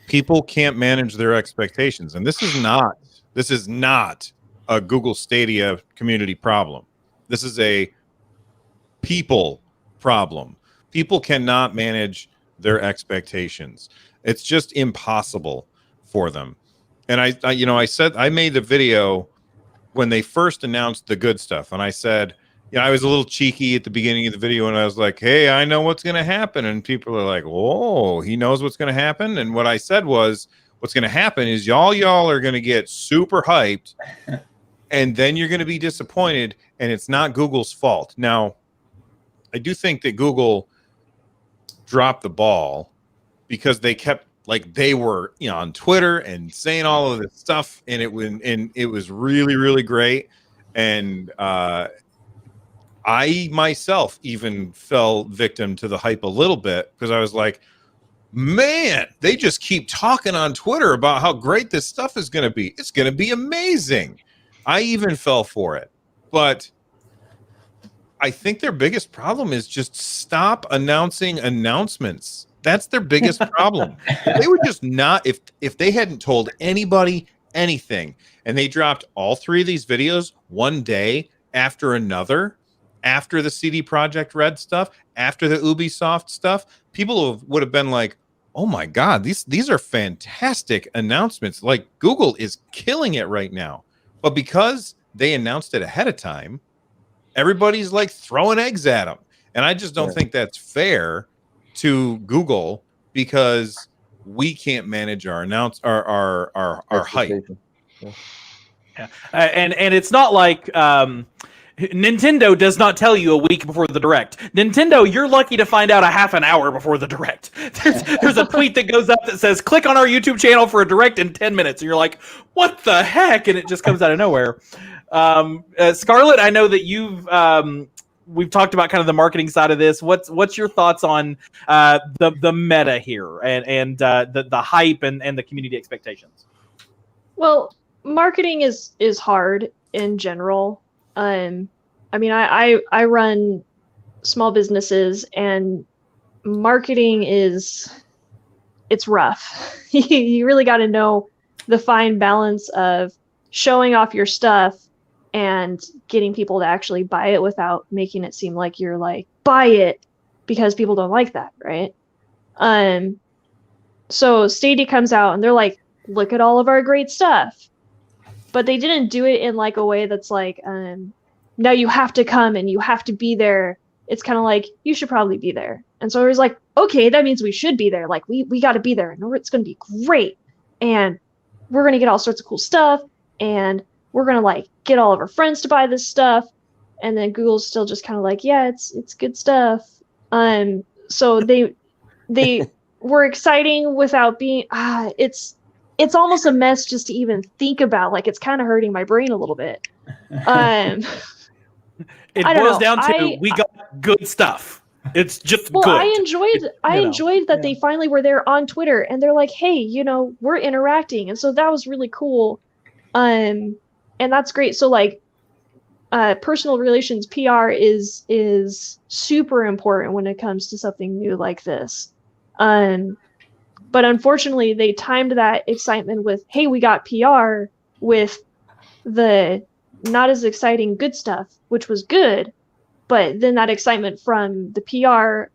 people can't manage their expectations, and this is not a Google Stadia community problem. This is a people problem. People cannot manage their expectations. It's just impossible for them. And I made the video when they first announced the good stuff, and I said, I was a little cheeky at the beginning of the video, and I was like, hey, I know what's going to happen. And people are like, oh, he knows what's going to happen. And what I said was, what's going to happen is y'all are going to get super hyped, and then you're going to be disappointed, and it's not Google's fault. Now, I do think that Google dropped the ball because they kept, they were on Twitter and saying all of this stuff, and it was really, really great. And I myself even fell victim to the hype a little bit, because I was like, man, they just keep talking on Twitter about how great this stuff is going to be. It's going to be amazing. I even fell for it. But I think their biggest problem is just stop announcing announcements. That's their biggest problem. They were just not, if they hadn't told anybody anything, and they dropped all 3 of these videos one day after another, after the CD Projekt Red stuff, after the Ubisoft stuff, people would have been like, oh my God, these are fantastic announcements. Like, Google is killing it right now. But because they announced it ahead of time, everybody's like throwing eggs at them. And I just don't think that's fair to Google, because we can't manage our hype. Yeah. And it's not like Nintendo does not tell you a week before the Direct. Nintendo, you're lucky to find out a half an hour before the Direct. There's a tweet that goes up that says, click on our YouTube channel for a Direct in 10 minutes. And you're like, what the heck? And it just comes out of nowhere. Scarlett, I know that we've talked about kind of the marketing side of this. What's your thoughts on the meta here and the hype and the community expectations? Well, marketing is hard in general. I mean, I run small businesses, and marketing it's rough. You really got to know the fine balance of showing off your stuff and getting people to actually buy it without making it seem like you're like, buy it, because people don't like that, right? So Stadia comes out and they're like, look at all of our great stuff. But they didn't do it in like a way that's like, now you have to come and you have to be there. It's kind of like, you should probably be there. And so it was like, okay, that means we should be there. Like, we got to be there, and it's going to be great. And we're going to get all sorts of cool stuff. And we're going to like get all of our friends to buy this stuff. And then Google's still just kind of like, yeah, it's good stuff. So they were exciting without being, it's almost a mess just to even think about. Like, it's kind of hurting my brain a little bit. It boils down to, we got good stuff. It's just good. I enjoyed that they finally were there on Twitter, and they're like, hey, we're interacting. And so that was really cool. And that's great. So like, personal relations PR is super important when it comes to something new like this. But unfortunately, they timed that excitement with, hey, we got PR, with the not as exciting good stuff, which was good. But then that excitement from the PR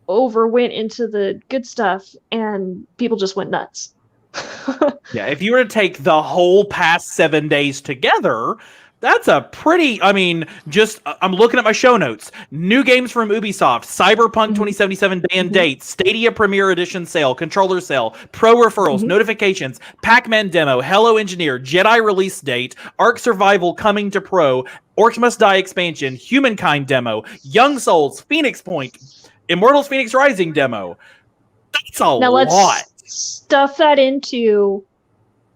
went into the good stuff, and people just went nuts. Yeah, if you were to take the whole past 7 days together, That's a pretty, I mean, just, I'm looking at my show notes. New games from Ubisoft, Cyberpunk 2077 day and date, Stadia Premier Edition sale, controller sale, pro referrals, notifications, Pac-Man demo, Hello Engineer, Jedi release date, Ark Survival coming to pro, Orcs Must Die expansion, Humankind demo, Young Souls, Phoenix Point, Immortals Phoenix Rising demo. That's a Now lot. let's stuff that into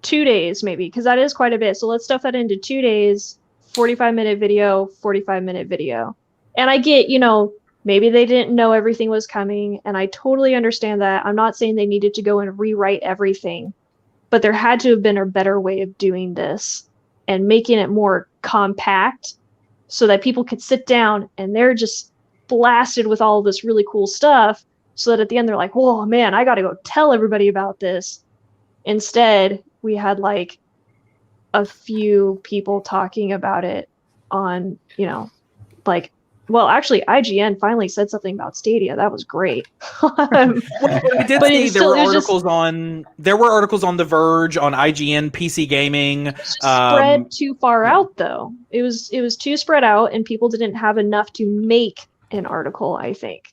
2 days, maybe, because that is quite a bit. So let's stuff that into 2 days, 45-minute video, 45-minute video. And I get, maybe they didn't know everything was coming, and I totally understand that. I'm not saying they needed to go and rewrite everything, but there had to have been a better way of doing this and making it more compact so that people could sit down and they're just blasted with all this really cool stuff, so that at the end they're like, whoa, man, I got to go tell everybody about this. Instead, we had like a few people talking about it on, like, well, actually, IGN finally said something about Stadia. That was great. We did But see it's there still- were it's just- articles on The Verge, on IGN, PC Gaming. Spread too far out, though. It was too spread out, and people didn't have enough to make an article, I think.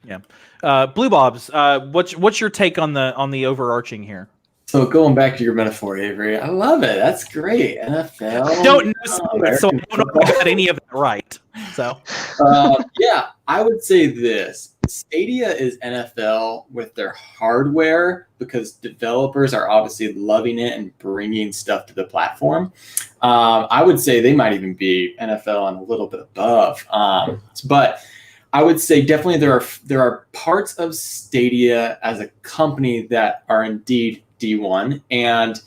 Yeah. Blue Bobs, what's your take on the overarching here? So going back to your metaphor, Avery, I love it. That's great. NFL. I don't know so I American don't know if I got any of it right. So yeah, I would say this. Stadia is NFL with their hardware because developers are obviously loving it and bringing stuff to the platform. I would say they might even be NFL and a little bit above. But I would say definitely there are parts of Stadia as a company that are indeed D1, and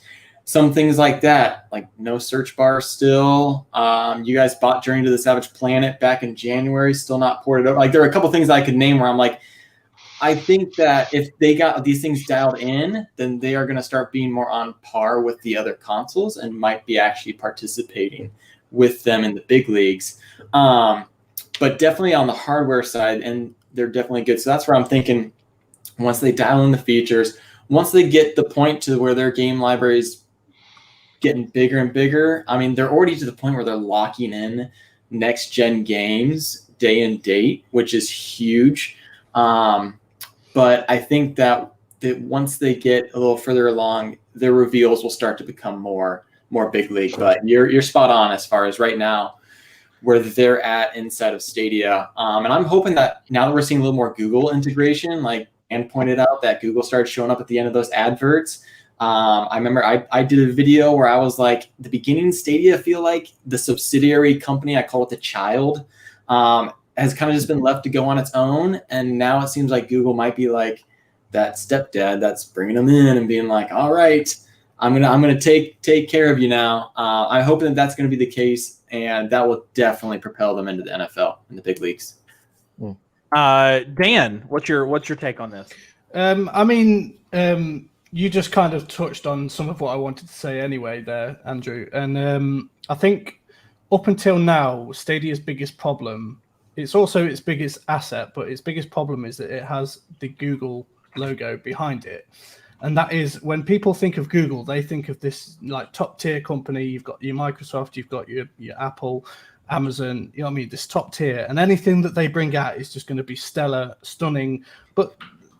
some things like that, like no search bar still. You guys bought Journey to the Savage Planet back in January, still not ported over. Like there are a couple things I could name where I'm like, I think that if they got these things dialed in, then they are going to start being more on par with the other consoles and might be actually participating with them in the big leagues. But definitely on the hardware side, and they're definitely good. So that's where I'm thinking once they dial in the features, once they get the point to where their game library is getting bigger and bigger, I mean, they're already to the point where they're locking in next-gen games day and date, which is huge. But I think that once they get a little further along, their reveals will start to become more big league. But you're spot on as far as right now where they're at inside of Stadia. And I'm hoping that now that we're seeing a little more Google integration, like Ann pointed out that Google started showing up at the end of those adverts. I remember I did a video where I was like, the beginning Stadia, I feel like the subsidiary company, I call it the child, has kind of just been left to go on its own. And now it seems like Google might be like that stepdad that's bringing them in and being like, all right, I'm gonna take care of you now. I hope that that's going to be the case, and that will definitely propel them into the NFL and the big leagues. Dan, what's your take on this? I mean, you just kind of touched on some of what I wanted to say anyway there, Andrew. And I think up until now, Stadia's biggest problem, it's also its biggest asset, but its biggest problem is that it has the Google logo behind it. And that is, when people think of Google, they think of this like top tier company. You've got your Microsoft, you've got your Apple, Amazon, you know what I mean, this top tier, and anything that they bring out is just going to be stellar, stunning. But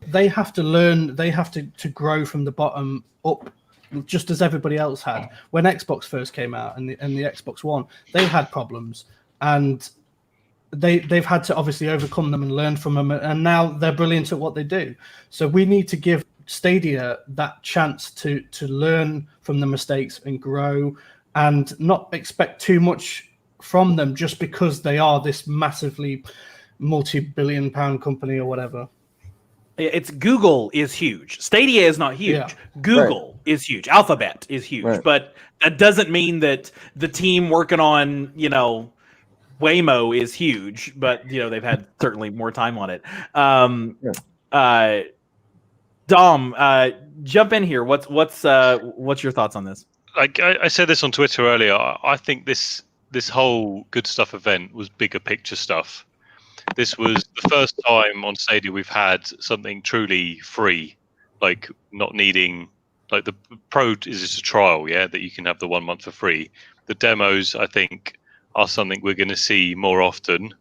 they have to learn, they have to grow from the bottom up, just as everybody else had. When Xbox first came out and the Xbox One, they had problems, and they've had to obviously overcome them and learn from them, and now they're brilliant at what they do. So we need to give Stadia that chance to learn from the mistakes and grow, and not expect too much from them just because they are this massively multi-billion pound company or whatever. It's Google is huge. Stadia is not huge. Yeah. Google is huge. Alphabet is huge. Right. But that doesn't mean that the team working on, Waymo is huge, but they've had certainly more time on it. Dom, jump in here. What's your thoughts on this? Like I said this on Twitter earlier, I think this whole good stuff event was bigger picture stuff. This was the first time on Stadia we've had something truly free, like not needing, like the Pro is just a trial, yeah, that you can have the 1 month for free. the demos, I think, are something we're going to see more often.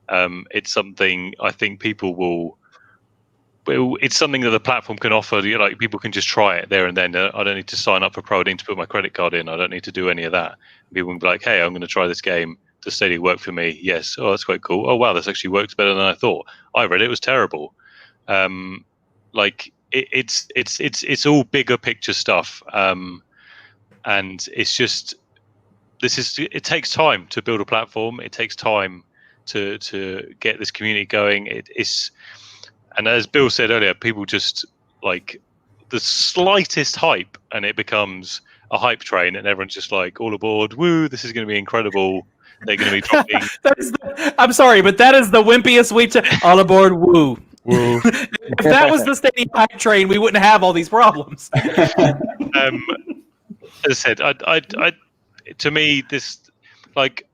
It's something I think people will. It's something that the platform can offer. Like people can just try it there and then. I don't need to sign up for Pro to put my credit card in. I don't need to do any of that. People can be like, "Hey, I'm going to try this game. Does Stadia work for me?" Yes. Oh, that's quite cool. Oh, wow, this actually works better than I thought. I read it was terrible. It's all bigger picture stuff, and it's just it takes time to build a platform. It takes time to get this community going. And as Bill said earlier, people just like the slightest hype, and it becomes a hype train, and everyone's just like, all aboard! Woo! This is going to be incredible. They're going to be dropping. I'm sorry, but that is the wimpiest way to all aboard. Woo! Woo! If that was the Stadia hype train, we wouldn't have all these problems. As I said, to me, this like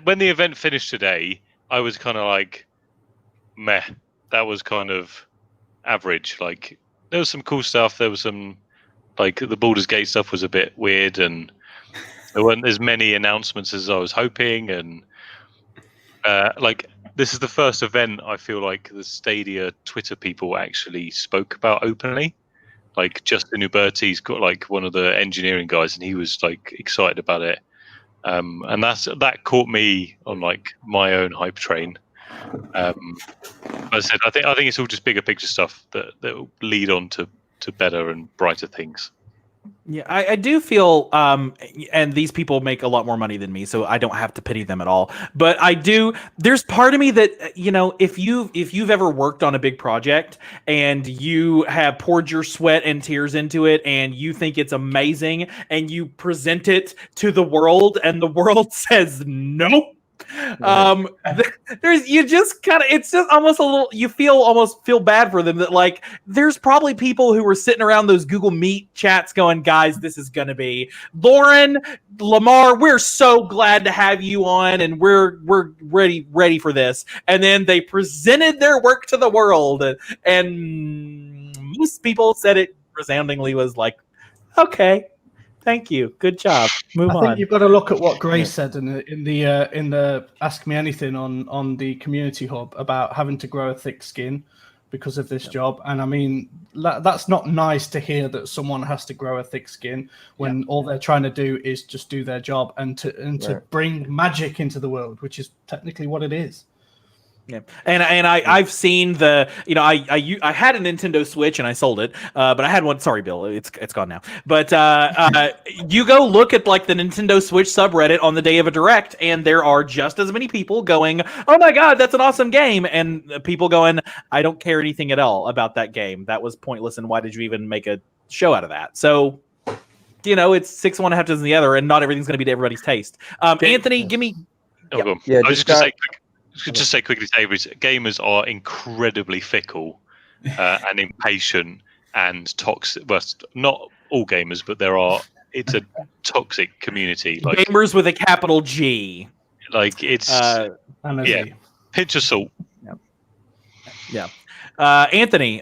when the event finished today, I was kind of like, meh. That was kind of average. Like there was some cool stuff. There was some like the Baldur's Gate stuff was a bit weird, and there weren't as many announcements as I was hoping. And like this is the first event I feel like the Stadia Twitter people actually spoke about openly. Like Justin Uberti's got like one of the engineering guys, and he was like excited about it. And that caught me on like my own hype train. As I said, I think it's all just bigger picture stuff that will lead on to better and brighter things. Yeah, I do feel, and these people make a lot more money than me, so I don't have to pity them at all. But I do. There's part of me that if you've ever worked on a big project and you have poured your sweat and tears into it, and you think it's amazing, and you present it to the world, and the world says nope. You just kind of, it's just almost a little, you almost feel bad for them that like there's probably people who were sitting around those Google Meet chats going, guys, this is gonna be Lauren, Lamar, we're so glad to have you on, and we're ready for this. And then they presented their work to the world, and most people said it resoundingly was like, okay, thank you. Good job. Move on. I think you've got to look at what Grace said in the Ask Me Anything on the community hub about having to grow a thick skin because of this job. And I mean, that's not nice to hear that someone has to grow a thick skin when all they're trying to do is just do their job and to bring magic into the world, which is technically what it is. Yeah, and I've seen the I had a Nintendo Switch and I sold it, but I had one. Sorry, Bill, it's gone now. But you go look at like the Nintendo Switch subreddit on the day of a direct, and there are just as many people going, "Oh my god, that's an awesome game," and people going, "I don't care anything at all about that game. That was pointless, and why did you even make a show out of that?" So, it's 6 one, half dozen the other, and not everything's going to be to everybody's taste. Anthony, give me. I was just going to say quickly, gamers are incredibly fickle and impatient and toxic. Well, not all gamers, but it's a toxic community. Like gamers with a capital G. Like it's pinch of salt. Yeah. Anthony,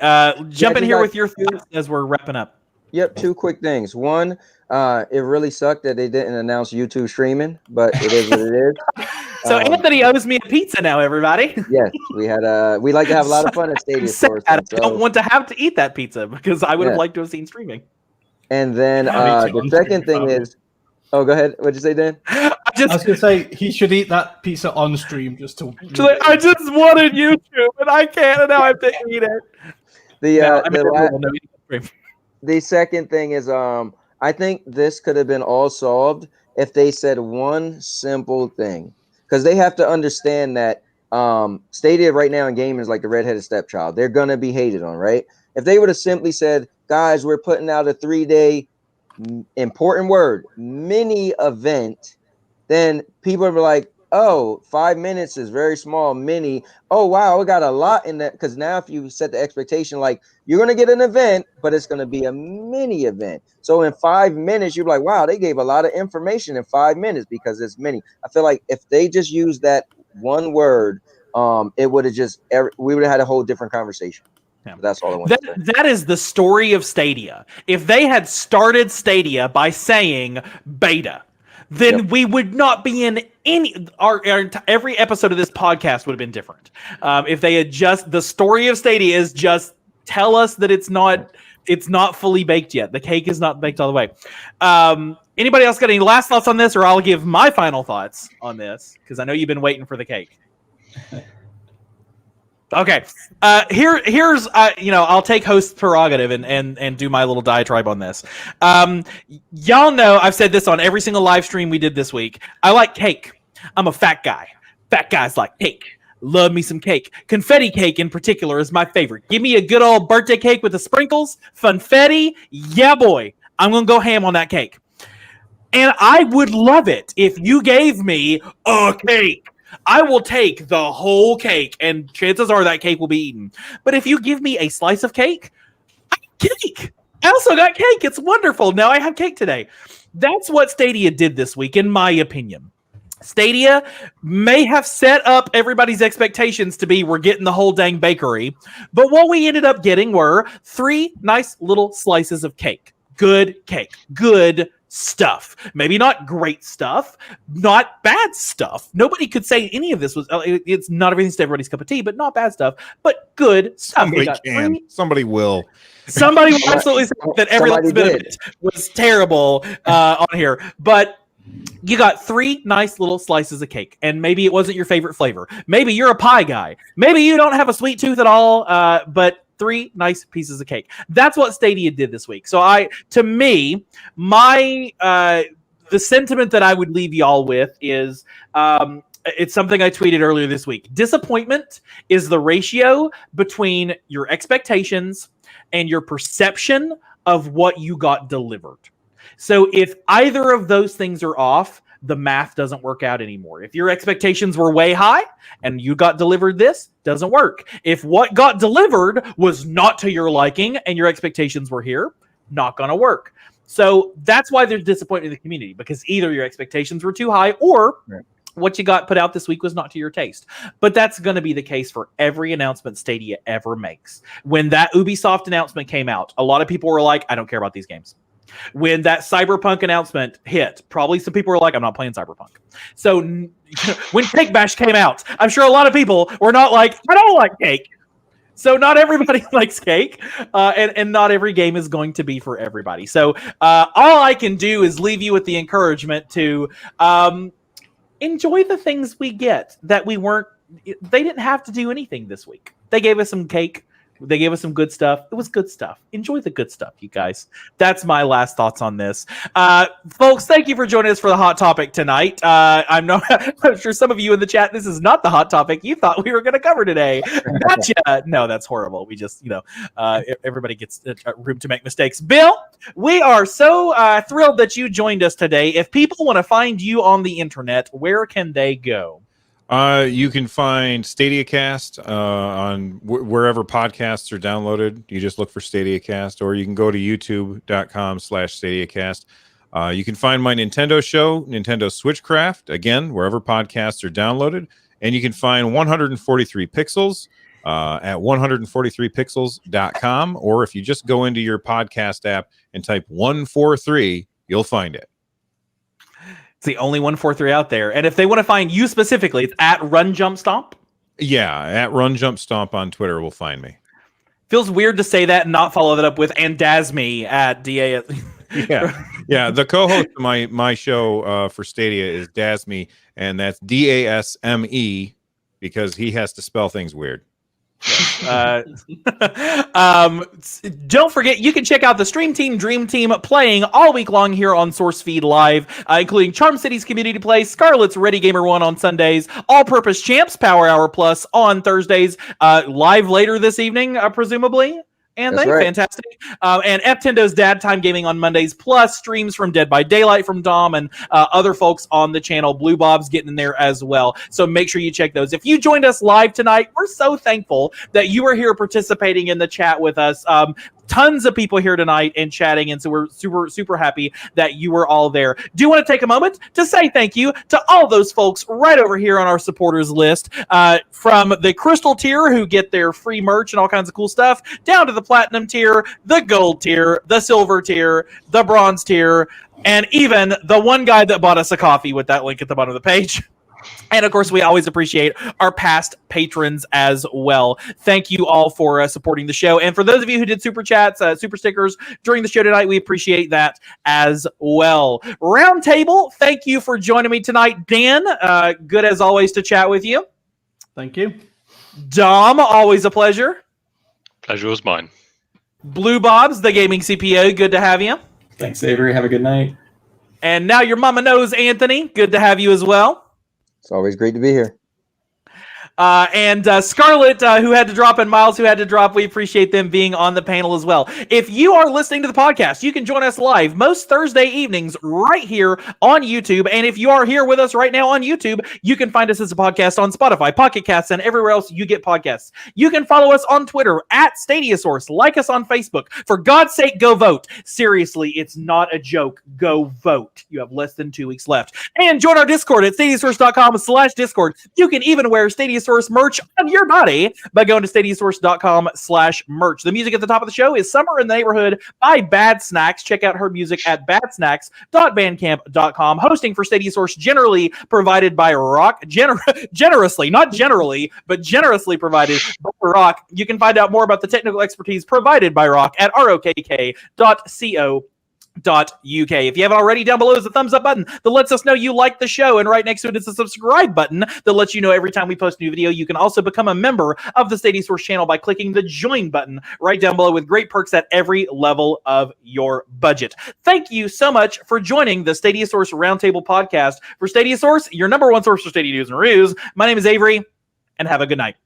jump in here with your thoughts as we're wrapping up. Yep, 2 quick things. One, it really sucked that they didn't announce YouTube streaming, but it is what it is. So Anthony owes me a pizza now, everybody. Yes, we like to have a lot of fun at Stadia. I don't want to have to eat that pizza because I would have liked to have seen streaming. And then the second thing is, go ahead. What'd you say, Dan? I was going to say he should eat that pizza on stream just to. I just wanted YouTube, and I can't, and now I have to eat it. The second thing is, I think this could have been all solved if they said one simple thing. Because they have to understand that Stadia right now in gaming is like the redheaded stepchild. They're going to be hated on, right? If they would have simply said, guys, we're putting out a 3-day, important word, mini event, then people would be like, oh, 5 minutes is very small, mini. Oh, wow, we got a lot in that. Because now if you set the expectation, like, you're going to get an event, but it's going to be a mini event. So in 5 minutes, you're like, wow, they gave a lot of information in 5 minutes because it's mini. I feel like if they just used that one word, it would have we would have had a whole different conversation. Yeah. That's all I want to say. That is the story of Stadia. If they had started Stadia by saying beta, then we would not be in any. Every episode of this podcast would have been different if they had just. The story of Stadia is just tell us that it's not fully baked yet. The cake is not baked all the way. Anybody else got any last thoughts on this, or I'll give my final thoughts on this because I know you've been waiting for the cake. Okay, here's I'll take host prerogative and do my little diatribe on this. Y'all know I've said this on every single live stream we did this week. I like cake. I'm a fat guy. Fat guys like cake. Love me some cake. Confetti cake in particular is my favorite. Give me a good old birthday cake with the sprinkles, funfetti. Yeah, boy, I'm gonna go ham on that cake. And I would love it if you gave me a cake. I will take the whole cake, and chances are that cake will be eaten. But if you give me a slice of cake, I get cake. I also got cake. It's wonderful. Now I have cake today. That's what Stadia did this week, in my opinion. Stadia may have set up everybody's expectations to be we're getting the whole dang bakery, but what we ended up getting were 3 nice little slices of cake. Good cake. Good stuff. Maybe not great stuff, not bad stuff. Nobody could say any of this was, it's not everything's to everybody's cup of tea, but not bad stuff, but good stuff. Somebody can. Somebody will. Somebody will absolutely say that every last bit of it was terrible on here, but you got 3 nice little slices of cake, and maybe it wasn't your favorite flavor. Maybe you're a pie guy. Maybe you don't have a sweet tooth at all, but 3 nice pieces of cake. That's what Stadia did this week. So to me, the sentiment that I would leave y'all with is, it's something I tweeted earlier this week. Disappointment is the ratio between your expectations and your perception of what you got delivered. So if either of those things are off, the math doesn't work out anymore. If your expectations were way high and you got delivered this, doesn't work. If what got delivered was not to your liking and your expectations were here, not going to work. So that's why there's disappointment in the community, because either your expectations were too high or what you got put out this week was not to your taste. But that's going to be the case for every announcement Stadia ever makes. When that Ubisoft announcement came out, a lot of people were like, I don't care about these games. When that Cyberpunk announcement hit, probably some people were like, I'm not playing Cyberpunk. So when Cake Bash came out, I'm sure a lot of people were not like, I don't like cake. So not everybody likes cake, and not every game is going to be for everybody. So all I can do is leave you with the encouragement to enjoy the things we get that we weren't. They didn't have to do anything this week. They gave us some cake. They gave us some good stuff. It was good stuff. Enjoy the good stuff, you guys. That's my last thoughts on this. Folks, thank you for joining us for the hot topic tonight. I'm sure some of you in the chat, this is not the hot topic you thought we were going to cover today. Gotcha. No, that's horrible. We just, everybody gets room to make mistakes. Bill, we are so thrilled that you joined us today. If people want to find you on the internet, where can they go? You can find StadiaCast on wherever podcasts are downloaded. You just look for StadiaCast, or you can go to youtube.com/StadiaCast. You can find my Nintendo show, Nintendo Switchcraft, again, wherever podcasts are downloaded. And you can find 143 Pixels at 143pixels.com, or if you just go into your podcast app and type 143, you'll find it. It's the only 143 out there. And if they want to find you specifically, it's at RunJumpStomp. Yeah, at RunJumpStomp on Twitter will find me. Feels weird to say that and not follow that up with and Dasme at DA. Yeah. The co-host of my show for Stadia is Dasme, and that's DASME because he has to spell things weird. Don't forget, you can check out the Stream Team Dream Team playing all week long here on SourceFeed Live, including Charm City's Community Play, Scarlet's Ready Gamer 1 on Sundays, All Purpose Champs Power Hour Plus on Thursdays, live later this evening, presumably. And they're fantastic. And F-Tendo's Dad Time Gaming on Mondays, plus streams from Dead by Daylight from Dom and other folks on the channel. Blue Bob's getting in there as well. So make sure you check those. If you joined us live tonight, we're so thankful that you are here participating in the chat with us. tons of people here tonight and chatting, and so we're super happy that you were all there. Do want to take a moment to say thank you to all those folks right over here on our supporters list, from the Crystal tier, who get their free merch and all kinds of cool stuff, down to the Platinum tier, the Gold tier, the Silver tier, the Bronze tier, and even the one guy that bought us a coffee with that link at the bottom of the page. And of course, we always appreciate our past patrons as well. Thank you all for supporting the show. And for those of you who did super chats, super stickers during the show tonight, we appreciate that as well. Roundtable, thank you for joining me tonight. Dan, good as always to chat with you. Thank you. Dom, always a pleasure. Pleasure was mine. Blue Bobs, the gaming CPO, good to have you. Thanks, Avery. Have a good night. And now your mama knows, Anthony, good to have you as well. It's always great to be here. And Scarlett, who had to drop, and Miles, who had to drop. We appreciate them being on the panel as well. If you are listening to the podcast, you can join us live most Thursday evenings right here on YouTube. And if you are here with us right now on YouTube, you can find us as a podcast on Spotify, Pocket Casts, and everywhere else you get podcasts. You can follow us on Twitter at StadiaSource. Like us on Facebook. For God's sake, go vote. Seriously, it's not a joke. Go vote. You have less than 2 weeks left. And join our Discord at StadiaSource.com/Discord. You can even wear StadiaSource merch on your body by going to StadiaSource.com/merch. The music at the top of the show is Summer in the Neighborhood by Bad Snacks. Check out her music at badsnacks.bandcamp.com. Hosting for Stadia Source generally provided by Rock. Generously, not generally, but generously provided by Rock. You can find out more about the technical expertise provided by Rock at rokk.co.uk. If you haven't already, down below is a thumbs up button that lets us know you like the show, and right next to it is a subscribe button that lets you know every time we post a new video. You can also become a member of the Stadia Source channel by clicking the join button right down below, with great perks at every level of your budget. Thank you so much for joining the Stadia Source Roundtable podcast. For Stadia Source, your number one source for Stadia news and reviews, my name is Avery, and have a good night.